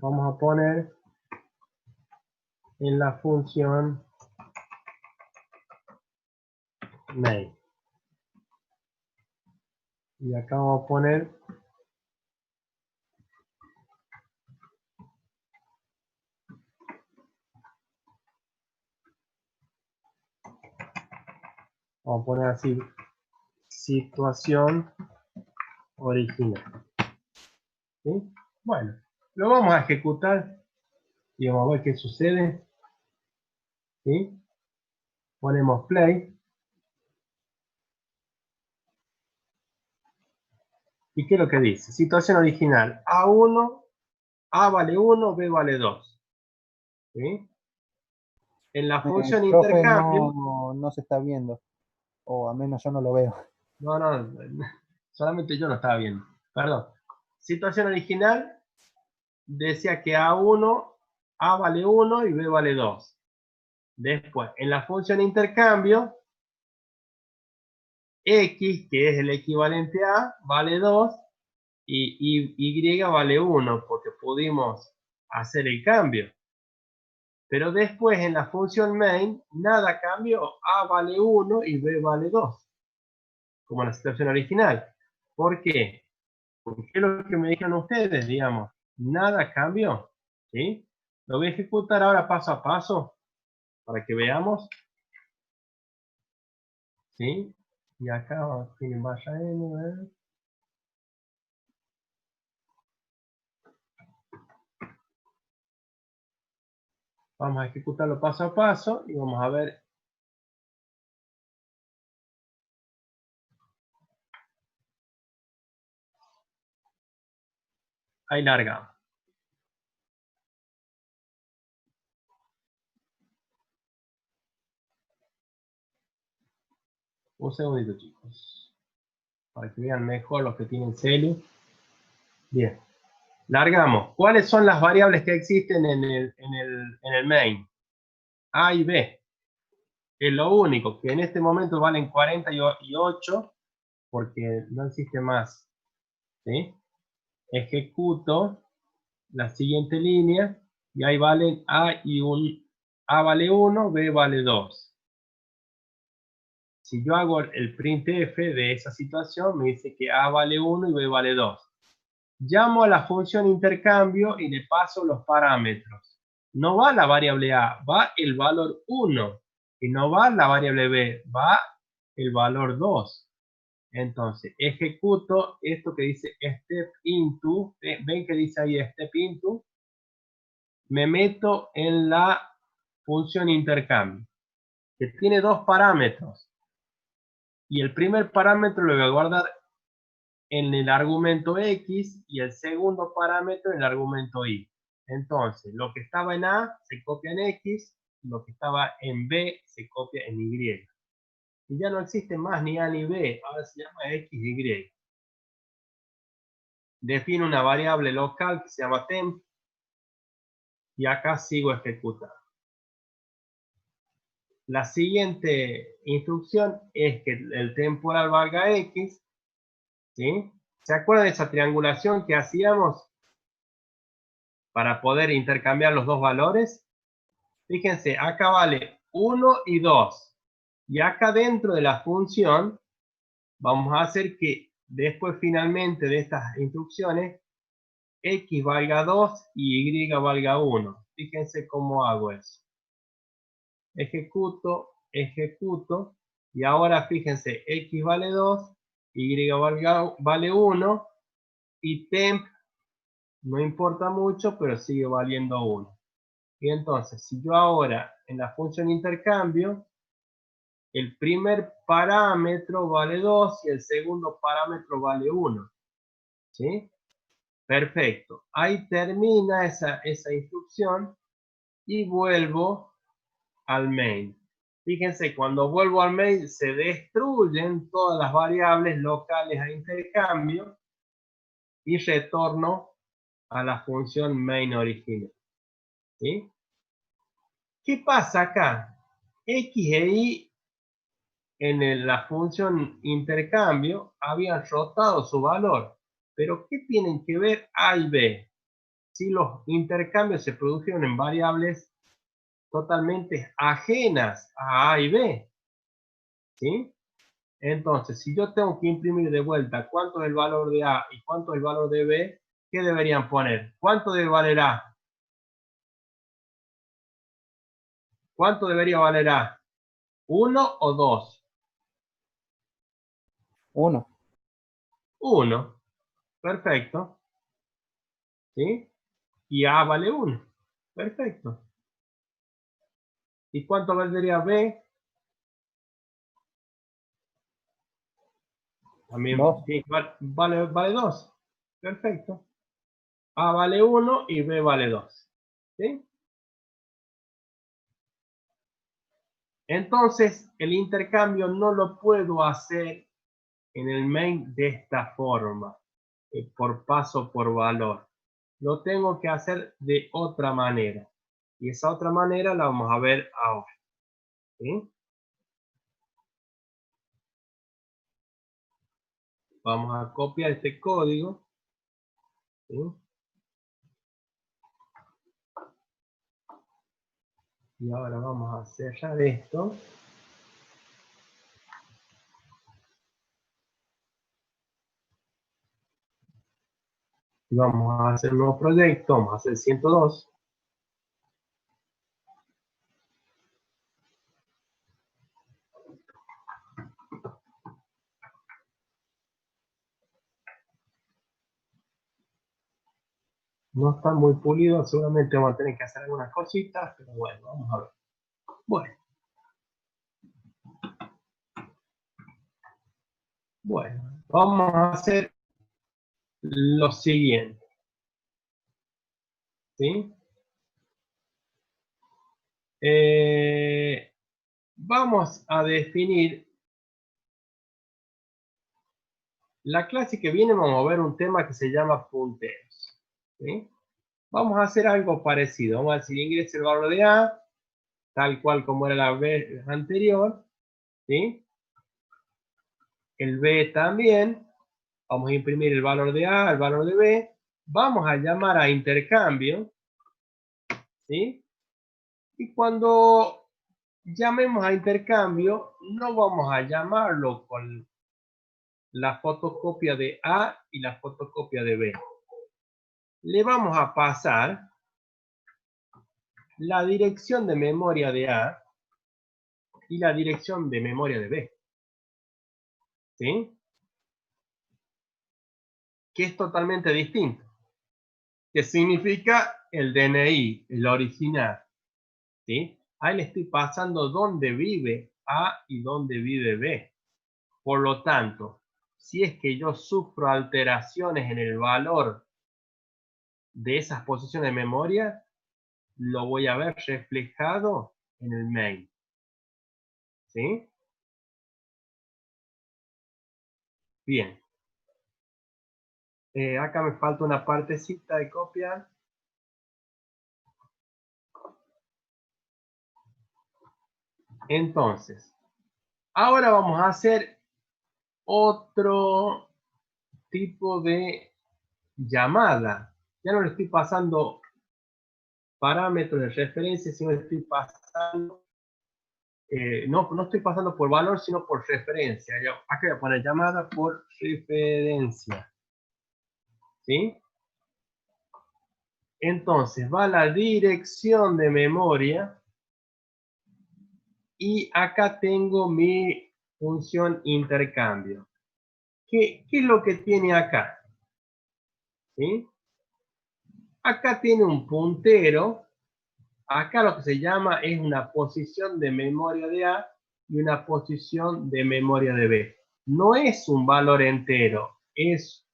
vamos a poner en la función main. Y acá vamos a poner así, situación original. ¿Sí? Bueno, lo vamos a ejecutar y vamos a ver qué sucede. ¿Sí? Ponemos play. ¿Y qué es lo que dice? Situación original. A1, A vale 1, B vale 2. ¿Sí? En la función Profe, intercambio, no se está viendo, o al menos yo no lo veo. no, solamente yo lo estaba viendo. Perdón. Situación original decía que A1, A vale 1 y B vale 2. Después, en la función intercambio, X, que es el equivalente a A, vale 2 y Y vale 1, porque pudimos hacer el cambio. Pero después en la función main, nada cambió. A vale 1 y B vale 2, como en la situación original. ¿Por qué? Porque es lo que me dijeron ustedes, digamos. Nada cambió. ¿Sí? Lo voy a ejecutar ahora paso a paso para que veamos. ¿Sí? Y acá tienen vaya N, Vamos a ejecutarlo paso a paso y vamos a ver. Ahí largamos. Un segundito, chicos. Para que vean mejor los que tienen celu. Bien. Largamos. ¿Cuáles son las variables que existen en el main? A y B. Es lo único, que en este momento valen 48 porque no existe más. ¿Sí? Ejecuto la siguiente línea y ahí valen A vale 1, B vale 2. Si yo hago el printf de esa situación, me dice que A vale 1 y B vale 2. Llamo a la función intercambio y le paso los parámetros. No va la variable A, va el valor 1. Y no va la variable B, va el valor 2. Entonces, ejecuto esto que dice step into. ¿Ven que dice ahí step into? Me meto en la función intercambio, que tiene dos parámetros. Y el primer parámetro lo voy a guardar en el argumento X y el segundo parámetro en el argumento Y. Entonces, lo que estaba en A se copia en X, lo que estaba en B se copia en Y. Y ya no existe más ni A ni B, ahora se llama XY. Defino una variable local que se llama temp y acá sigo ejecutando. La siguiente instrucción es que el temporal valga X, ¿sí? ¿Se acuerdan de esa triangulación que hacíamos para poder intercambiar los dos valores? Fíjense, acá vale 1 y 2. Y acá dentro de la función vamos a hacer que después finalmente de estas instrucciones X valga 2 y Y valga 1. Fíjense cómo hago eso. Ejecuto, ejecuto. Y ahora fíjense, X vale 2, Y vale 1 y temp no importa mucho, pero sigue valiendo 1. Y entonces, si yo ahora en la función intercambio, el primer parámetro vale 2 y el segundo parámetro vale 1. ¿Sí? Perfecto. Ahí termina esa instrucción y vuelvo al main. Fíjense, cuando vuelvo al main se destruyen todas las variables locales a intercambio y retorno a la función main original. ¿Sí? ¿Qué pasa acá? X e Y en la función intercambio habían rotado su valor. Pero ¿qué tienen que ver A y B? Si los intercambios se produjeron en variables totalmente ajenas a A y B. ¿Sí? Entonces, si yo tengo que imprimir de vuelta cuánto es el valor de A y cuánto es el valor de B, ¿qué deberían poner? ¿Cuánto debe valer A? ¿Cuánto debería valer A? ¿1 o 2? 1. 1. Perfecto. ¿Sí? Y A vale 1. Perfecto. ¿Y cuánto valdría B? También 2. sí, vale 2. Perfecto. A vale 1 y B vale 2. ¿Sí? Entonces, el intercambio no lo puedo hacer en el main de esta forma, por paso por valor. Lo tengo que hacer de otra manera. Y esa otra manera la vamos a ver ahora. ¿Sí? Vamos a copiar este código. ¿Sí? Y ahora vamos a cerrar esto. Y vamos a hacer un nuevo proyecto. Vamos a hacer 102. No está muy pulido, seguramente vamos a tener que hacer algunas cositas, pero bueno, vamos a ver. Bueno, vamos a hacer lo siguiente. ¿Sí? Vamos a definir la clase que viene. Vamos a ver un tema que se llama punteros. ¿Sí? Vamos a hacer algo parecido. Vamos a decir ingrese el valor de A, tal cual como era la vez anterior. ¿Sí? El B también. Vamos a imprimir el valor de A, el valor de B. Vamos a llamar a intercambio. ¿Sí? Y cuando llamemos a intercambio, no vamos a llamarlo con la fotocopia de A y la fotocopia de B. Le vamos a pasar la dirección de memoria de A y la dirección de memoria de B. ¿Sí? Que es totalmente distinto. Que significa el DNI, el original. ¿Sí? Ahí le estoy pasando dónde vive A y dónde vive B. Por lo tanto, si es que yo sufro alteraciones en el valor de esas posiciones de memoria, lo voy a ver reflejado en el main. ¿Sí? Bien. Acá me falta una partecita de copiar. Entonces, ahora vamos a hacer otro tipo de llamada. Ya no le estoy pasando parámetros de referencia, sino le estoy pasando, no estoy pasando por valor, sino por referencia. Acá voy a poner llamada por referencia. ¿Sí? Entonces va la dirección de memoria y acá tengo mi función intercambio. ¿Qué es lo que tiene acá? ¿Sí? Acá tiene un puntero. Acá lo que se llama es una posición de memoria de A y una posición de memoria de B. No es un valor entero, es,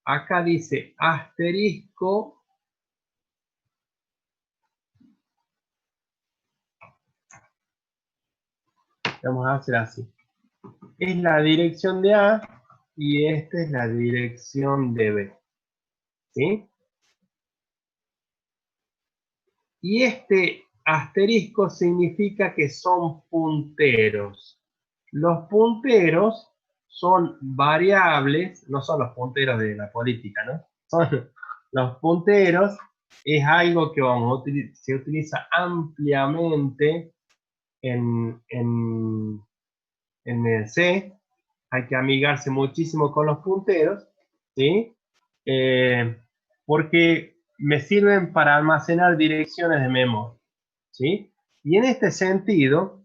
acá dice asterisco. Vamos a hacer así. Es la dirección de A y esta es la dirección de B. ¿Sí? Y este asterisco significa que son punteros. Los punteros son variables, no son los punteros de la política, ¿no? Son los punteros, es algo que se utiliza ampliamente en el C. Hay que amigarse muchísimo con los punteros, ¿sí? Porque me sirven para almacenar direcciones de memoria, ¿sí? Y en este sentido,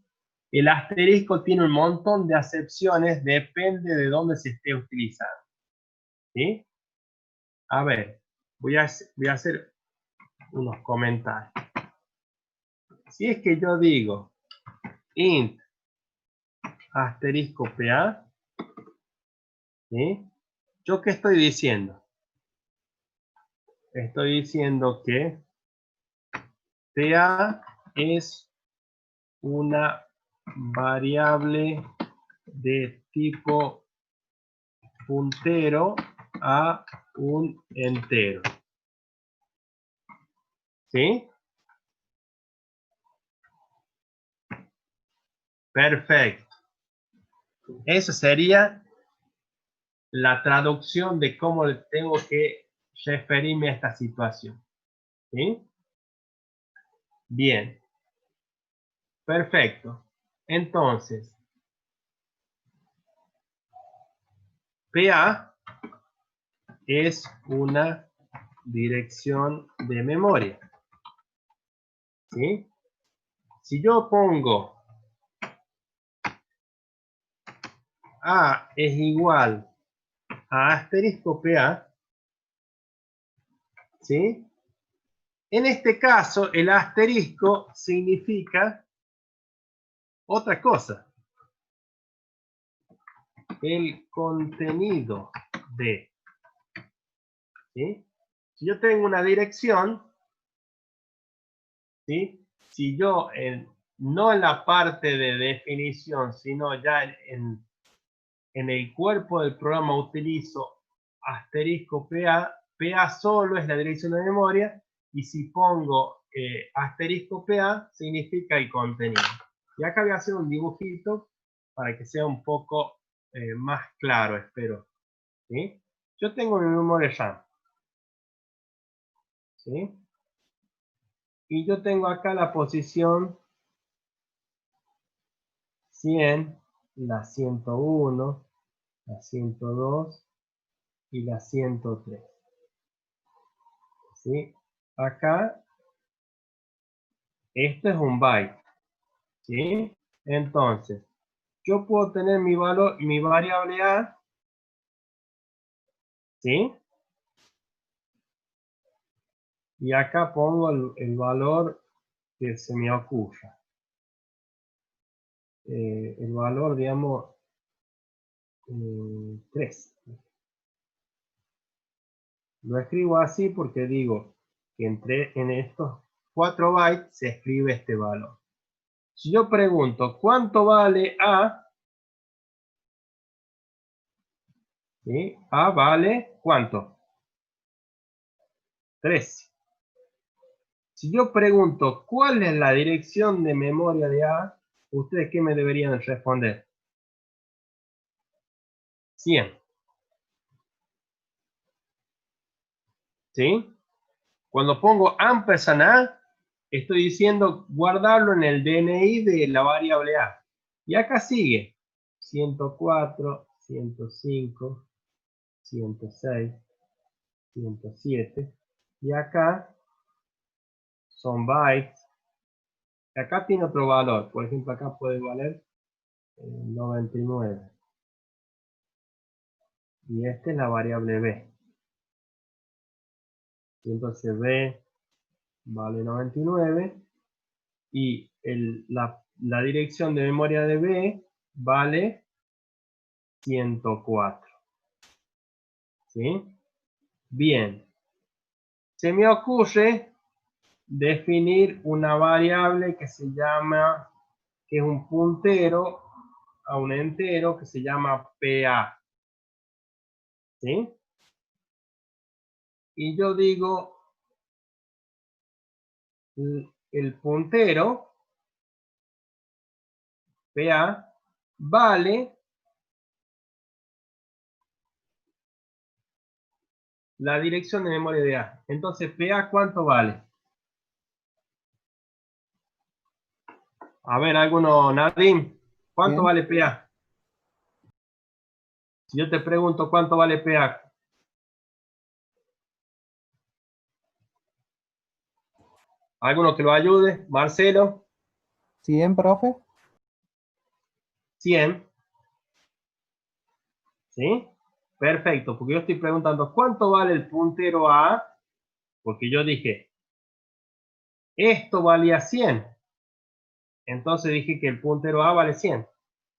el asterisco tiene un montón de acepciones, depende de dónde se esté utilizando, ¿sí? A ver, voy a hacer unos comentarios. Si es que yo digo int asterisco PA, ¿sí? ¿Yo qué estoy diciendo? Estoy diciendo que PA es una variable de tipo puntero a un entero. ¿Sí? Perfecto. Eso sería la traducción de cómo tengo que referirme a esta situación. ¿Sí? Bien. Perfecto. Entonces, PA es una dirección de memoria. ¿Sí? Si yo pongo A es igual a asterisco PA, ¿sí? En este caso, el asterisco significa otra cosa. El contenido de. ¿Sí? Si yo tengo una dirección, ¿sí? Si yo no en la parte de definición, sino ya en el cuerpo del programa utilizo asterisco PA, PA solo es la dirección de memoria, y si pongo asterisco PA, significa el contenido. Y acá voy a hacer un dibujito para que sea un poco más claro, espero. ¿Sí? Yo tengo mi memoria RAM. ¿Sí? Y yo tengo acá la posición 100, la 101, la 102 y la 103. ¿Sí? Acá, esto es un byte. ¿Sí? Entonces, yo puedo tener mi valor, mi variable A. ¿Sí? Y acá pongo el valor que se me ocurra. El valor, digamos, 3. Lo escribo así porque digo que en estos 4 bytes se escribe este valor. Si yo pregunto cuánto vale A, ¿sí? A vale ¿cuánto? 13. Si yo pregunto cuál es la dirección de memoria de A, ¿ustedes qué me deberían responder? 100. ¿Sí? Cuando pongo ampersand A, estoy diciendo guardarlo en el DNI de la variable A. Y acá sigue. 104, 105, 106, 107. Y acá son bytes. Acá tiene otro valor. Por ejemplo, acá puede valer 99. Y esta es la variable B. Y entonces B vale 99. Y la dirección de memoria de B vale 104. ¿Sí? Bien. Se me ocurre definir una variable que se llama, que es un puntero a un entero que se llama PA. ¿Sí? Y yo digo, el puntero PA vale la dirección de memoria de A. Entonces, PA, ¿cuánto vale? A ver, alguno, Nadim, ¿cuánto Bien. vale PA? Si yo te pregunto cuánto vale PA. ¿Alguno que lo ayude? Marcelo. 100, profe. 100. ¿Sí? Perfecto, porque yo estoy preguntando ¿cuánto vale el puntero A? Porque yo dije, esto valía 100. Entonces dije que el puntero A vale 100.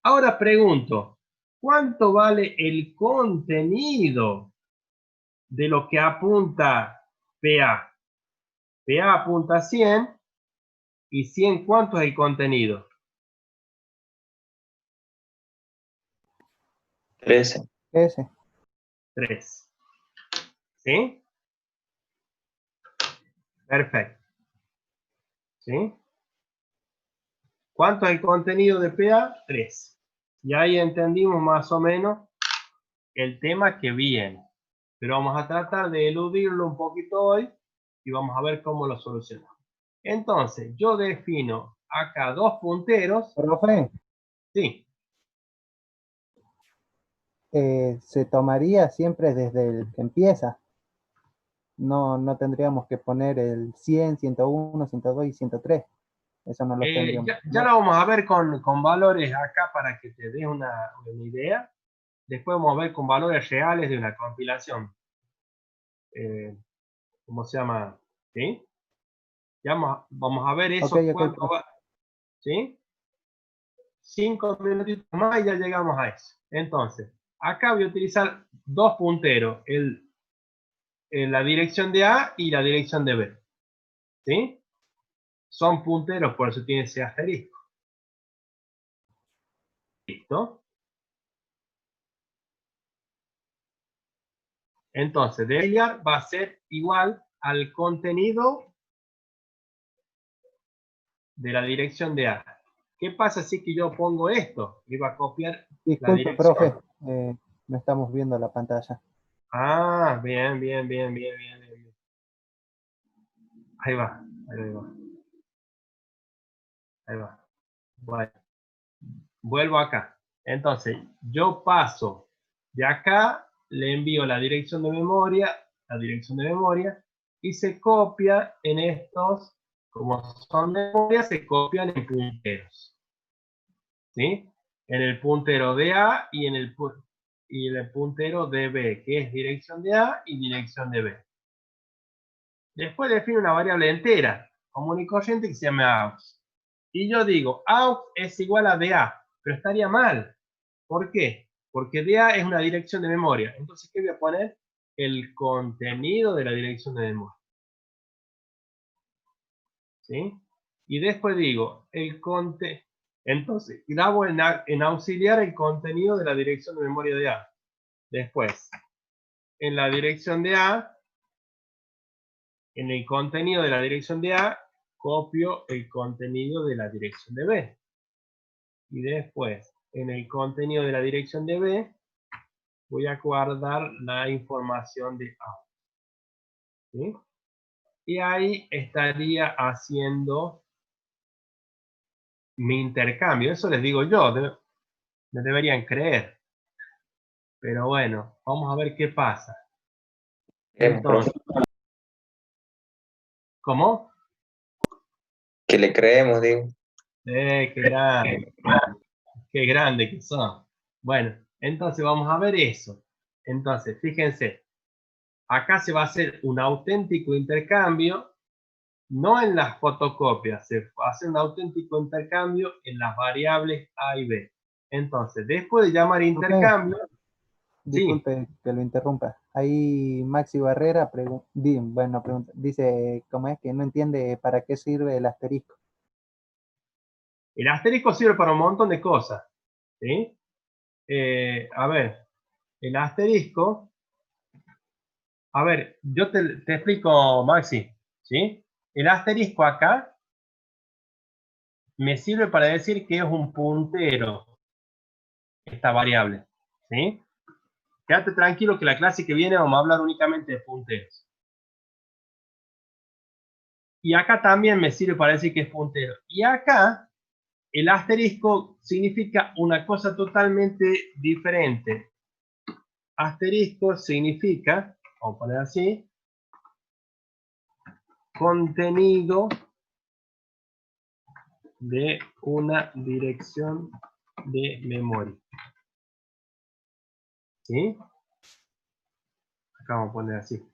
Ahora pregunto, ¿cuánto vale el contenido de lo que apunta PA? PA apunta a 100 y 100, ¿cuánto es el contenido? 13. Ese. 3. ¿Sí? Perfecto. ¿Sí? ¿Cuánto es el contenido de PA? 3. Y ahí entendimos más o menos el tema que viene. Pero vamos a tratar de eludirlo un poquito hoy y vamos a ver cómo lo solucionamos. Entonces, yo defino acá dos punteros. Profe, Sí. se tomaría siempre desde el que empieza. No tendríamos que poner el 100, 101, 102 y 103. Eso no lo tendríamos que Ya poner. lo vamos a ver con valores acá para que te des una idea. Después vamos a ver con valores reales de una compilación. ¿Cómo se llama? ¿Sí? Ya vamos a ver eso Ok, cuánto profe. va. ¿Sí? 5 minutitos más y ya llegamos a eso. Entonces, acá voy a utilizar dos punteros, la dirección de A y la dirección de B. ¿Sí? Son punteros, por eso tiene ese asterisco. ¿Listo? Entonces, Deliar va a ser igual al contenido de la dirección de A. ¿Qué pasa si que yo pongo esto? Iba a copiar la Disculpe, dirección. profe. No estamos viendo la pantalla. Ah, bien. Ahí va. Ahí va. Bueno, vuelvo acá. Entonces, yo paso de acá, le envío la dirección de memoria, y se copia en estos, como son memoria, se copian en punteros. ¿Sí? En el puntero de A y en el puntero de B, que es dirección de A y dirección de B. Después defino una variable entera, común y corriente, que se llama aux. Y yo digo, aux es igual a DA, pero estaría mal. ¿Por qué? Porque DA es una dirección de memoria. Entonces, ¿qué voy a poner? El contenido de la dirección de memoria. ¿Sí? Y después digo, entonces, grabo en auxiliar el contenido de la dirección de memoria de A. Después, en la dirección de A, en el contenido de la dirección de A, copio el contenido de la dirección de B. Y después, en el contenido de la dirección de B, voy a guardar la información de A. ¿Sí? Y ahí estaría haciendo mi intercambio. Eso les digo yo, me deberían creer. Pero bueno, vamos a ver qué pasa. Entonces, ¿cómo? Que le creemos, digo. Qué grande que son. Bueno, entonces vamos a ver eso. Entonces, fíjense, acá se va a hacer un auténtico intercambio, no en las fotocopias, se va a hacer un auténtico intercambio en las variables A y B. Entonces, después de llamar Profe, intercambio, sí, disculpe que lo interrumpa. Ahí Maxi Barrera dice, ¿cómo es que no entiende para qué sirve el asterisco? el asterisco sirve para un montón de cosas. ¿Sí? A ver, el asterisco, a ver, yo te explico, Maxi, ¿sí? El asterisco acá me sirve para decir que es un puntero esta variable, ¿sí? Quédate tranquilo que la clase que viene vamos a hablar únicamente de punteros. Y acá también me sirve para decir que es puntero. Y acá el asterisco significa una cosa totalmente diferente. Asterisco significa, vamos a poner así, contenido de una dirección de memoria. ¿Sí? Acá vamos a poner así.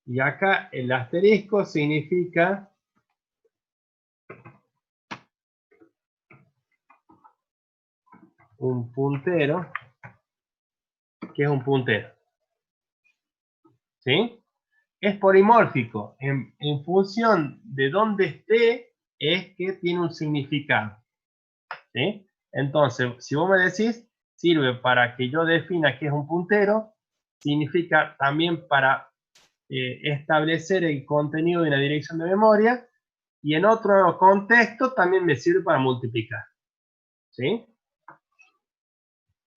Y acá el asterisco significa un puntero, que es un puntero. ¿Sí? Es polimórfico. En función de dónde esté, es que tiene un significado. ¿Sí? Entonces, si vos me decís, sirve para que yo defina qué es un puntero, significa también para establecer el contenido de una dirección de memoria, y en otro contexto también me sirve para multiplicar. ¿Sí?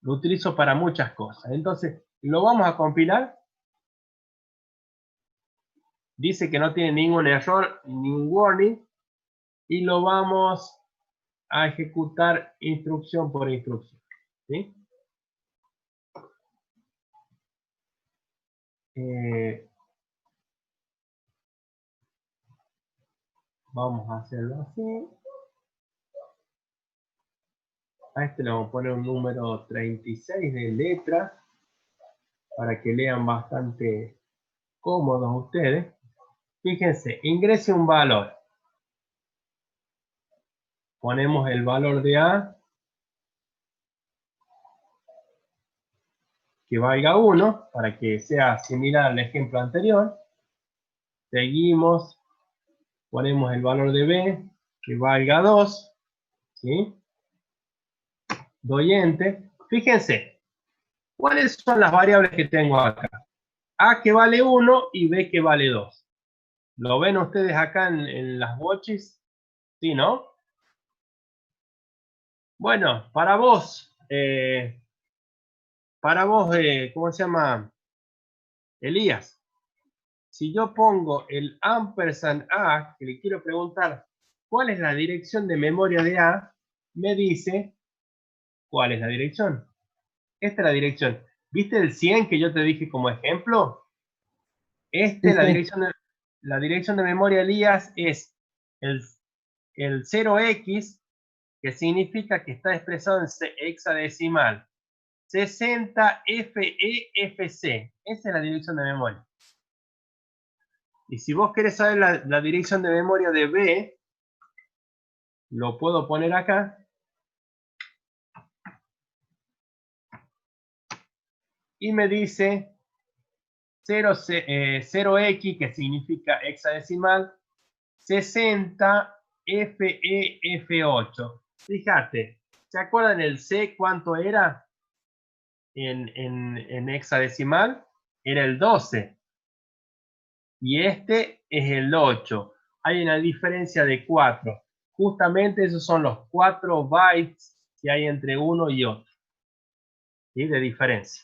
Lo utilizo para muchas cosas. Entonces, lo vamos a compilar. Dice que no tiene ningún error, ningún warning, y lo vamos a ejecutar instrucción por instrucción. ¿Sí? Vamos a hacerlo así. A este le vamos a poner un número 36 de letras para que lean bastante cómodos ustedes. Fíjense, ingrese un valor. Ponemos el valor de A que valga 1 para que sea similar al ejemplo anterior. Seguimos, ponemos el valor de B que valga 2. ¿Sí? Doy Enter. Fíjense, ¿cuáles son las variables que tengo acá? A que vale 1 y B que vale 2. ¿Lo ven ustedes acá en las watches? ¿Sí, no? Bueno, para vos, ¿cómo se llama? Elías. Si yo pongo el ampersand A, que le quiero preguntar cuál es la dirección de memoria de A, me dice cuál es la dirección. Esta es la dirección. ¿Viste el 100 que yo te dije como ejemplo? Sí, La sí. dirección de memoria, Elías, es el 0x, que significa que está expresado en hexadecimal. 60 FEFC. Esa es la dirección de memoria. Y si vos querés saber la dirección de memoria de B, lo puedo poner acá. Y me dice 0x, que significa hexadecimal, 60 FEF8. Fíjate, ¿se acuerdan el C cuánto era en hexadecimal? Era el 12. Y este es el 8. Hay una diferencia de 4. Justamente esos son los 4 bytes que hay entre uno y otro. ¿Sí? De diferencia.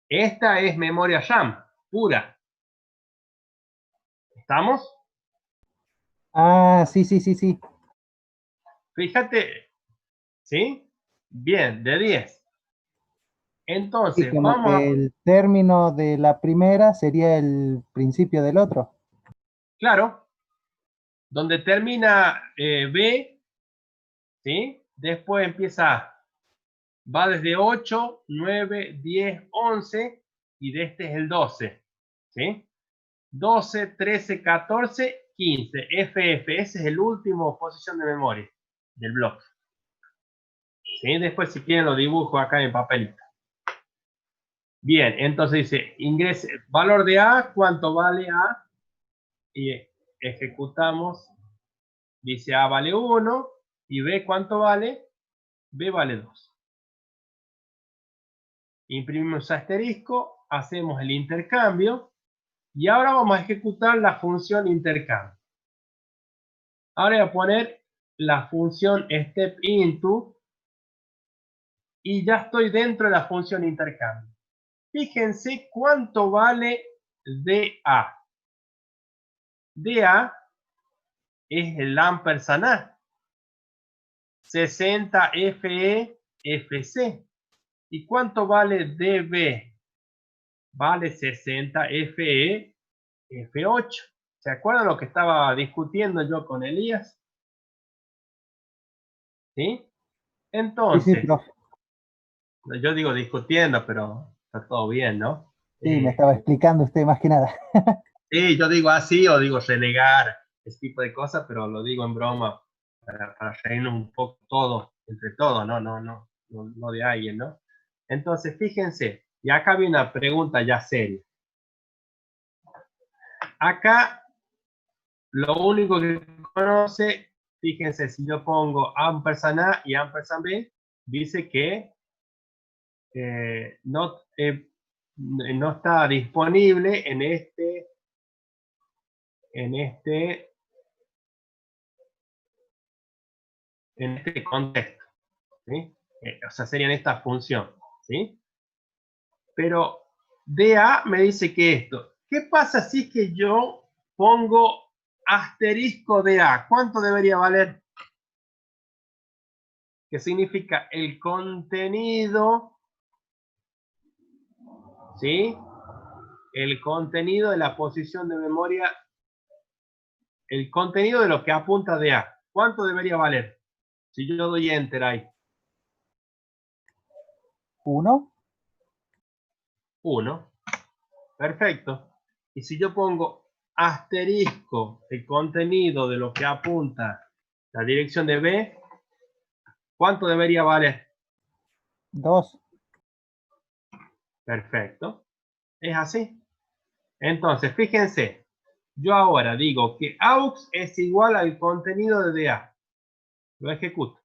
Esta es memoria RAM, pura. ¿Estamos? Ah, sí, sí, sí, sí. Fíjate, ¿sí? Bien, de 10. Y Entonces, como vamos a... que el término de la primera sería el principio del otro. Claro, donde termina B, ¿sí? Después empieza A. Va desde 8, 9, 10, 11 y de este es el 12. ¿Sí? 12, 13, 14, 15. FF, ese es el último posición de memoria del bloque. ¿Sí? Después si quieren lo dibujo acá en papelito. Bien, entonces dice, ingrese, valor de A, ¿cuánto vale A? Y ejecutamos, dice A vale 1 y B, ¿cuánto vale? B vale 2. Imprimimos asterisco, hacemos el intercambio y ahora vamos a ejecutar la función intercambio. Ahora voy a poner la función step into y ya estoy dentro de la función intercambio. Fíjense cuánto vale DA. DA es el ampersand A. 60 FEFC. ¿Y cuánto vale DB? Vale 60 FEF8. ¿Se acuerdan lo que estaba discutiendo yo con Elías? ¿Sí? Sí, sí, Entonces, profe. yo digo discutiendo, pero está todo bien, ¿no? Sí, me estaba explicando usted más que nada. Sí, yo digo así o digo relegar, ese tipo de cosas, pero lo digo en broma para reírnos un poco todos, entre todos, no de alguien, ¿no? Entonces, fíjense, y acá viene una pregunta ya seria. Acá, lo único que conoce, fíjense, si yo pongo ampersand A y ampersand B, dice que no está disponible en este contexto, ¿sí? O sea, sería en esta función, ¿sí? Pero DA me dice que esto. ¿Qué pasa si es que yo pongo asterisco DA? ¿Cuánto debería valer? Que significa el contenido, ¿sí? El contenido de la posición de memoria, el contenido de lo que apunta DA. ¿Cuánto debería valer? Si yo doy enter ahí. 1. 1. Perfecto. Y si yo pongo asterisco el contenido de lo que apunta la dirección de B, ¿cuánto debería valer? 2. Perfecto. Es así. Entonces, fíjense, yo ahora digo que aux es igual al contenido de DA. Lo ejecuto.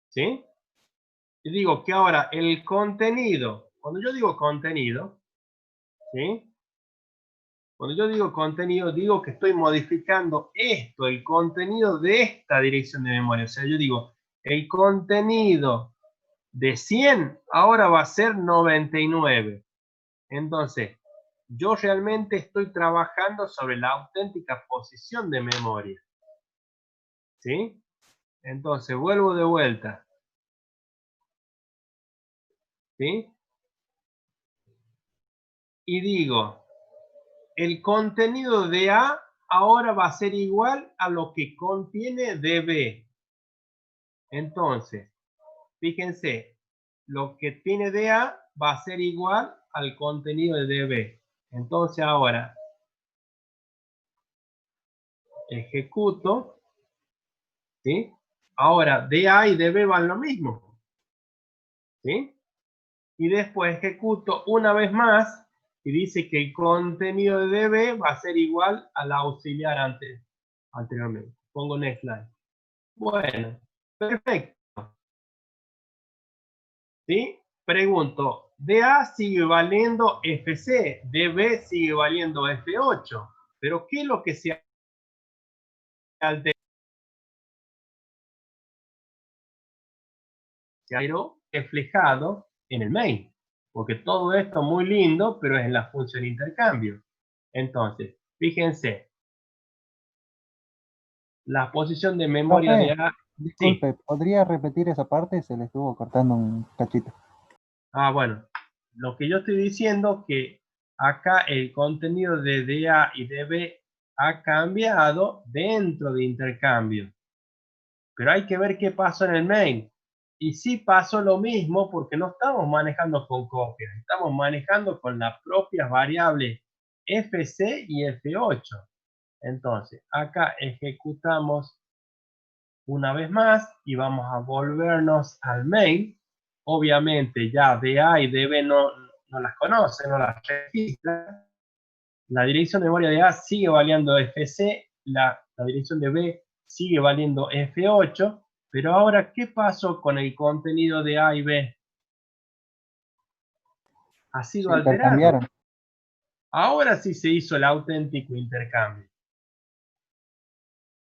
¿Sí? Y digo que ahora el contenido, cuando yo digo contenido, ¿sí? Cuando yo digo contenido, digo que estoy modificando esto, el contenido de esta dirección de memoria. O sea, yo digo, el contenido de 100 ahora va a ser 99. Entonces, yo realmente estoy trabajando sobre la auténtica posición de memoria. ¿Sí? Entonces, vuelvo de vuelta. ¿Sí? Y digo, el contenido de A ahora va a ser igual a lo que contiene de B. Entonces, fíjense, lo que tiene de A va a ser igual al contenido de DB. Entonces ahora ejecuto, ¿sí? Ahora DA y DB van lo mismo, ¿sí? Y después ejecuto una vez más y dice que el contenido de DB va a ser igual al auxiliar anteriormente. Pongo next line. Bueno, perfecto. ¿Sí? Pregunto, DA sigue valiendo FC, DB sigue valiendo F8, pero ¿qué es lo que se alteró? Se alteró reflejado en el main, porque todo esto muy lindo, pero es en la función intercambio. Entonces, fíjense, la posición de memoria de Profe, A, sí. disculpe, ¿podría repetir esa parte? Se le estuvo cortando un cachito. Bueno, lo que yo estoy diciendo que acá el contenido de DA y DB ha cambiado dentro de intercambio. Pero hay que ver qué pasó en el main. Y sí pasó lo mismo porque no estamos manejando con copias, estamos manejando con las propias variables FC y F8. Entonces, acá ejecutamos una vez más y vamos a volvernos al main. Obviamente ya DA y DB no las conoce, no las registra. La dirección de memoria de A sigue valiendo FC, la dirección de B sigue valiendo F8, pero ahora, ¿qué pasó con el contenido de A y B? Ha sido Se alterado. intercambiaron. Ahora sí se hizo el auténtico intercambio.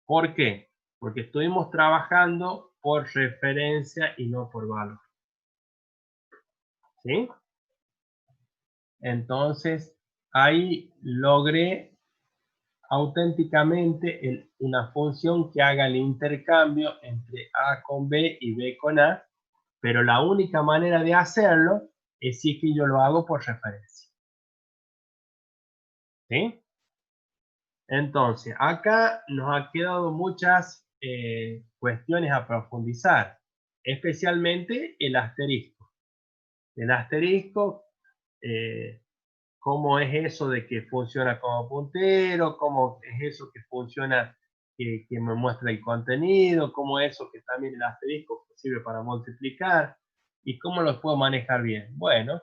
¿Por qué? Porque estuvimos trabajando por referencia y no por valor. ¿Sí? Entonces, ahí logré auténticamente una función que haga el intercambio entre A con B y B con A, pero la única manera de hacerlo es si que yo lo hago por referencia. ¿Sí? Entonces, acá nos ha quedado muchas cuestiones a profundizar, especialmente el asterisco. El asterisco, cómo es eso de que funciona como puntero, cómo es eso que funciona, que me muestra el contenido, cómo es eso que también el asterisco sirve para multiplicar, y cómo los puedo manejar bien. Bueno,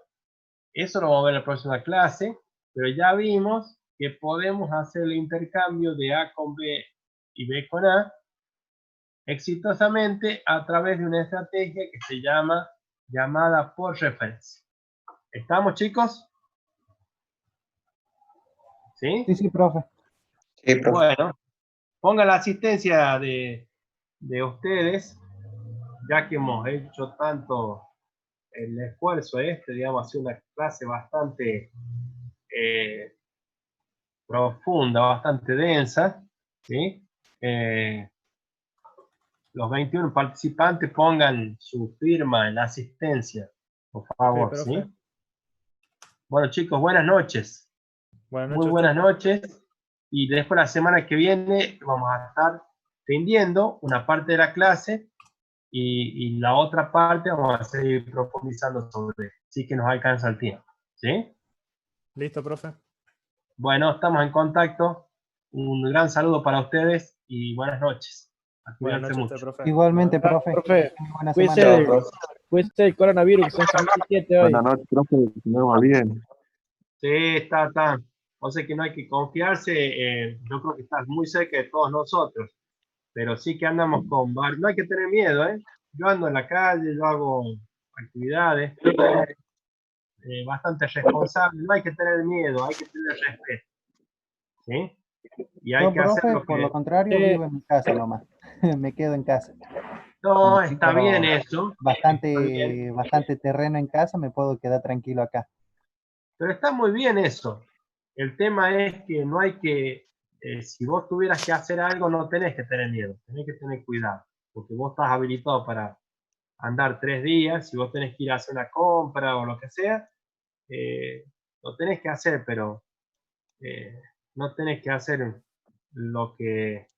eso lo vamos a ver en la próxima clase, pero ya vimos que podemos hacer el intercambio de A con B y B con A exitosamente a través de una estrategia que se llama llamada por referencia. ¿Estamos, chicos? ¿Sí? Sí, sí, profe. Sí, profe. Bueno, pongan la asistencia de ustedes, ya que hemos hecho tanto el esfuerzo digamos, ha sido una clase bastante profunda, bastante densa, ¿sí? Los 21 participantes pongan su firma en la asistencia, por favor, Ok, profe. ¿sí? Bueno, chicos, buenas noches. Buenas Muy noches, buenas profe. noches. Y después la semana que viene vamos a estar rindiendo una parte de la clase y la otra parte vamos a seguir profundizando sobre, sí que nos alcanza el tiempo, ¿sí? Listo, profe. Bueno, estamos en contacto. Un gran saludo para ustedes y buenas noches. A Buenas cuidarse noches a usted, mucho. profe. Igualmente, Buenas profe. Profe, Muy buena cuídese semana. Chao, profe. cuídese del coronavirus, que son 57 hoy. Buenas noches, profe, que nos va bien. Sí, está. O sea que no hay que confiarse. Yo creo que estás muy cerca de todos nosotros. Pero sí que andamos con bar. No hay que tener miedo, ¿eh? Yo ando en la calle, yo hago actividades bastante responsables. No hay que tener miedo, hay que tener respeto, ¿sí? Y hay Yo, que hacer profe, lo por lo que... contrario, vivo en mi casa nomás. Me quedo en casa. No, Como está bien tengo eso. Está bien. bastante terreno en casa, me puedo quedar tranquilo acá. Pero está muy bien eso. El tema es que no hay que, si vos tuvieras que hacer algo, no tenés que tener miedo, tenés que tener cuidado, porque vos estás habilitado para andar 3 días, si vos tenés que ir a hacer una compra o lo que sea, lo tenés que hacer, pero no tenés que hacer lo que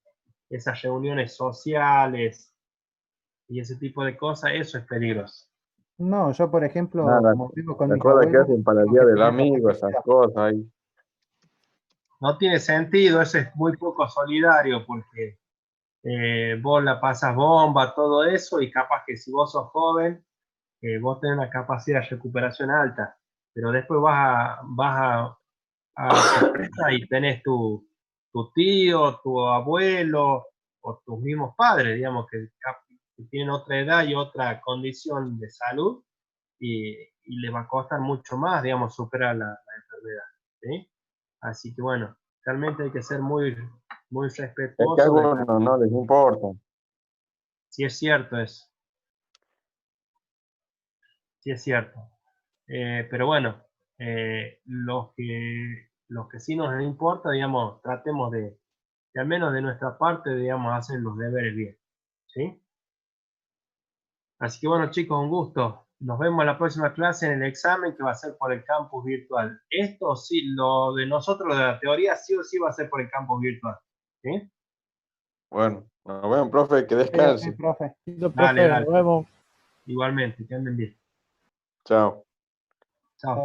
esas reuniones sociales y ese tipo de cosas, eso es peligroso. No, yo, por ejemplo, Nada, como vivo con las mis cosas que abuelos, hacen para el tengo Día que del tener Amigo, bastante esas cuidado. cosas ahí. No tiene sentido, eso es muy poco solidario porque vos la pasas bomba, todo eso, y capaz que si vos sos joven, vos tenés una capacidad de recuperación alta, pero después a tu casa y tenés tu tío, tu abuelo o tus mismos padres, digamos, que tienen otra edad y otra condición de salud y les va a costar mucho más, digamos, superar la enfermedad, ¿sí? Así que bueno, realmente hay que ser muy Es que a respetuoso de la... algunos no les importa. Si es cierto eso, sí es cierto. Pero bueno, los que sí nos importa, digamos, tratemos de al menos de nuestra parte, digamos, hacer los deberes bien, ¿sí? Así que bueno, chicos, un gusto. Nos vemos en la próxima clase en el examen que va a ser por el campus virtual. Esto sí, lo de nosotros, de la teoría, sí o sí va a ser por el campus virtual, ¿sí? Bueno, nos vemos, profe, que Ok, descanse. profe. Listo, Dale, profe, dale. nos vemos. Igualmente, que anden bien. Chao.